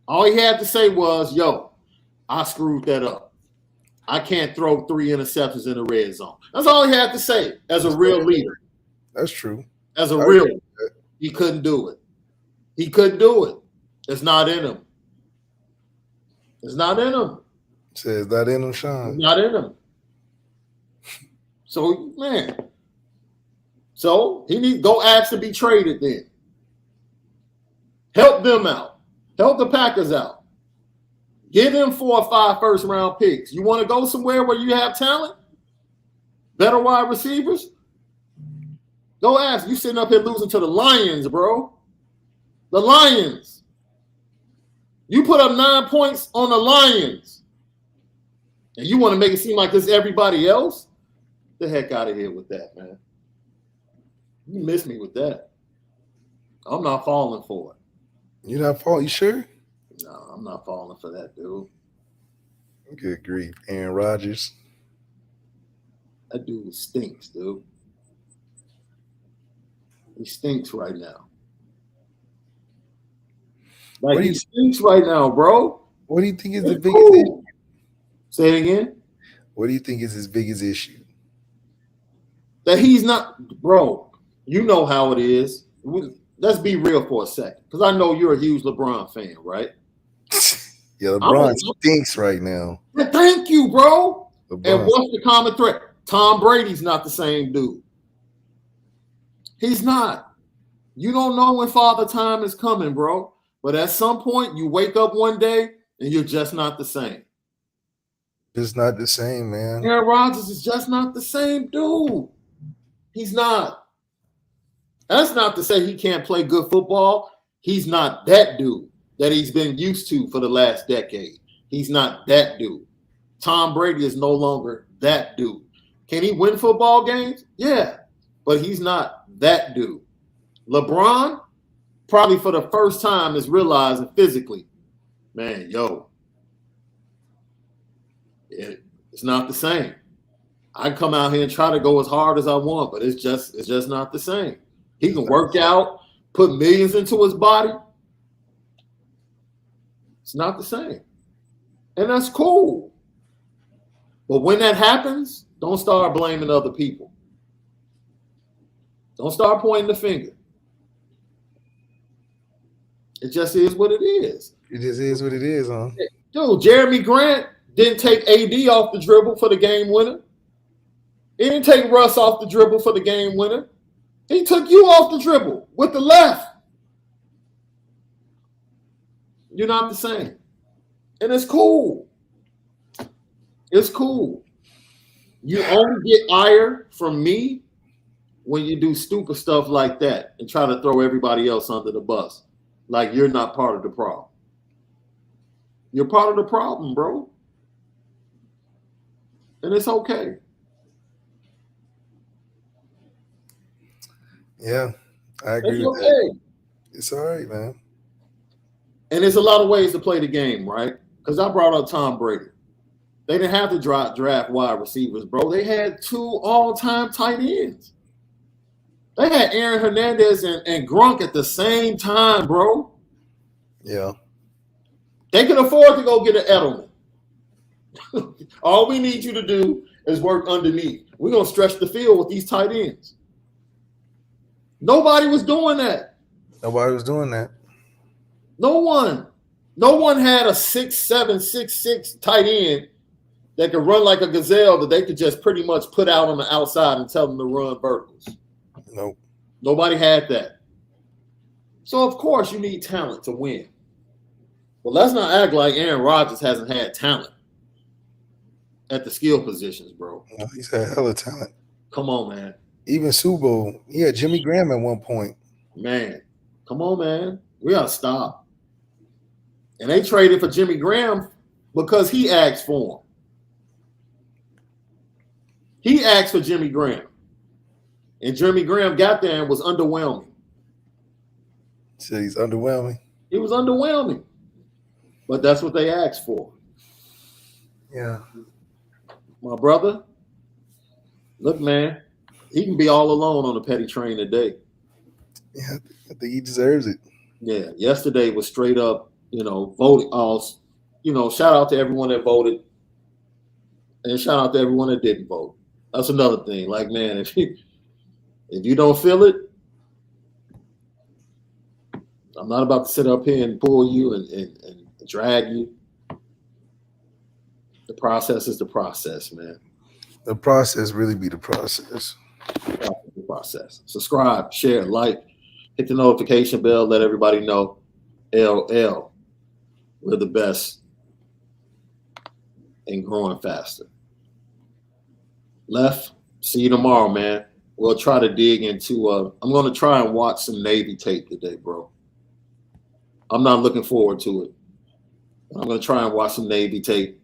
A: All he had to say was, yo, I screwed that up. I can't throw 3 interceptions in the red zone. That's all he had to say as a real leader.
B: That's true.
A: As a real leader. He couldn't do it. He couldn't do it. It's not in him. It's not in him.
B: Says that in him, Shaun.
A: It's not in him. So, man. So, he needs to go ask to be traded then. Help them out. Help the Packers out. Give them 4 or 5 first-round picks. You want to go somewhere where you have talent? Better wide receivers? Go ask. You sitting up here losing to the Lions, bro. The Lions. You put up 9 points on the Lions. And you want to make it seem like it's everybody else? Get the heck out of here with that, man. You miss me with that. I'm not falling for it.
B: You're not falling? You sure?
A: No, I'm not falling for that, dude.
B: Good grief. Aaron Rodgers.
A: That dude stinks, dude. He stinks right now. Like, he stinks right now, bro.
B: What do you think is the biggest issue?
A: Say it again.
B: What do you think is his biggest issue?
A: That he's not, bro, you know how it is. Let's be real for a second, because I know you're a huge LeBron fan, right?
B: Yeah, LeBron stinks right now.
A: Thank you, bro.
B: LeBron.
A: And what's the common thread? Tom Brady's not the same dude. He's not. You don't know when Father Time is coming, bro. But at some point, you wake up one day and you're just not the same.
B: It's not the same, man.
A: Aaron Rodgers is just not the same dude. He's not. That's not to say he can't play good football. He's not that dude that he's been used to for the last decade. He's not that dude. Tom Brady is no longer that dude. Can he win football games? Yeah, but he's not that dude. LeBron, probably for the first time, is realizing physically, man, yo, it's not the same. I come out here and try to go as hard as I want, but it's just not the same. He can work out, put millions into his body. It's not the same. And that's cool. But when that happens, don't start blaming other people. Don't start pointing the finger. It just is what it is.
B: It just is what it is, huh?
A: Dude, Jeremy Grant didn't take AD off the dribble for the game winner. He didn't take Russ off the dribble for the game winner. He took you off the dribble with the left. You're not the same. And it's cool. It's cool. You only get ire from me when you do stupid stuff like that and try to throw everybody else under the bus. Like you're not part of the problem. You're part of the problem, bro. And it's okay.
B: Yeah, I agree with that. It's all right, man.
A: And there's a lot of ways to play the game, right? Because I brought up Tom Brady. They didn't have to draft wide receivers, bro. They had 2 all-time tight ends. They had Aaron Hernandez and Gronk at the same time, bro.
B: Yeah.
A: They can afford to go get an Edelman. All we need you to do is work underneath. We're going to stretch the field with these tight ends. Nobody was doing that.
B: Nobody was doing that.
A: No one. No one had a 6'7", 6'6" tight end that could run like a gazelle that they could just pretty much put out on the outside and tell them to run verticals.
B: Nope.
A: Nobody had that. So, of course, you need talent to win. But let's not act like Aaron Rodgers hasn't had talent at the skill positions, bro.
B: No, he's had hella talent.
A: Come on, man.
B: Even Super Bowl. Yeah, Jimmy Graham at one point.
A: Man, come on, man. We got to stop. And they traded for Jimmy Graham because he asked for him. He asked for Jimmy Graham. And Jimmy Graham got there and was underwhelming.
B: Said he's underwhelming.
A: He was underwhelming. But that's what they asked for.
B: Yeah.
A: My brother, look, man, he can be all alone on the petty train today.
B: Yeah, I think he deserves it.
A: Yeah, yesterday was straight up, voting. Shout out to everyone that voted. And shout out to everyone that didn't vote. That's another thing. Like, man, if you don't feel it, I'm not about to sit up here and pull you and drag you. The process is the process, man.
B: The process really be the process.
A: The process. Subscribe, share, like, hit the notification bell, let everybody know. LL, we're the best and growing faster. Left, see you tomorrow, man. We'll try to dig into I'm going to try and watch some Navy tape today, bro. I'm not looking forward to it. I'm going to try and watch some Navy tape,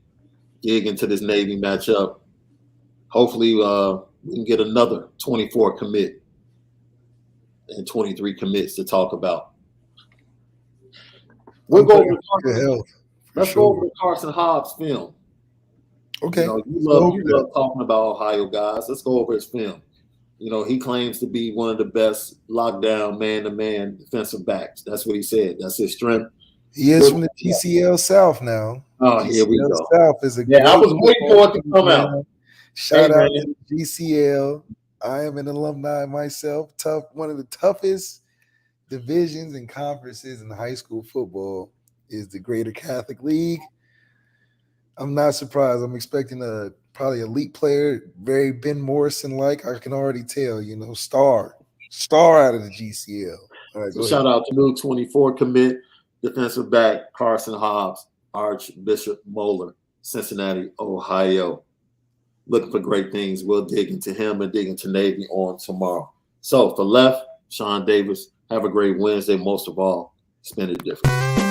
A: dig into this Navy matchup. Hopefully we can get another 24 commit and 23 commits to talk about. We'll go over let's go over the Carson Hobbs film.
B: Okay.
A: You love talking about Ohio guys. Let's go over his film. He claims to be one of the best lockdown man-to-man defensive backs. That's what he said. That's his strength.
B: He is from the GCL South now.
A: Oh, here we go.
B: South is a
A: I was waiting for it to come out.
B: Shout out to GCL. I am an alumni myself. One of the toughest divisions and conferences in high school football is the Greater Catholic League. I'm not surprised. I'm expecting a probably elite player, very Ben Morrison-like. I can already tell, star out of the GCL. All right,
A: so shout out to new 24 commit defensive back Carson Hobbs, Archbishop Moeller, Cincinnati, Ohio. Looking for great things. We'll dig into him and dig into Navy on tomorrow. So for Left, Shaun Davis, have a great Wednesday. Most of all, spend it different.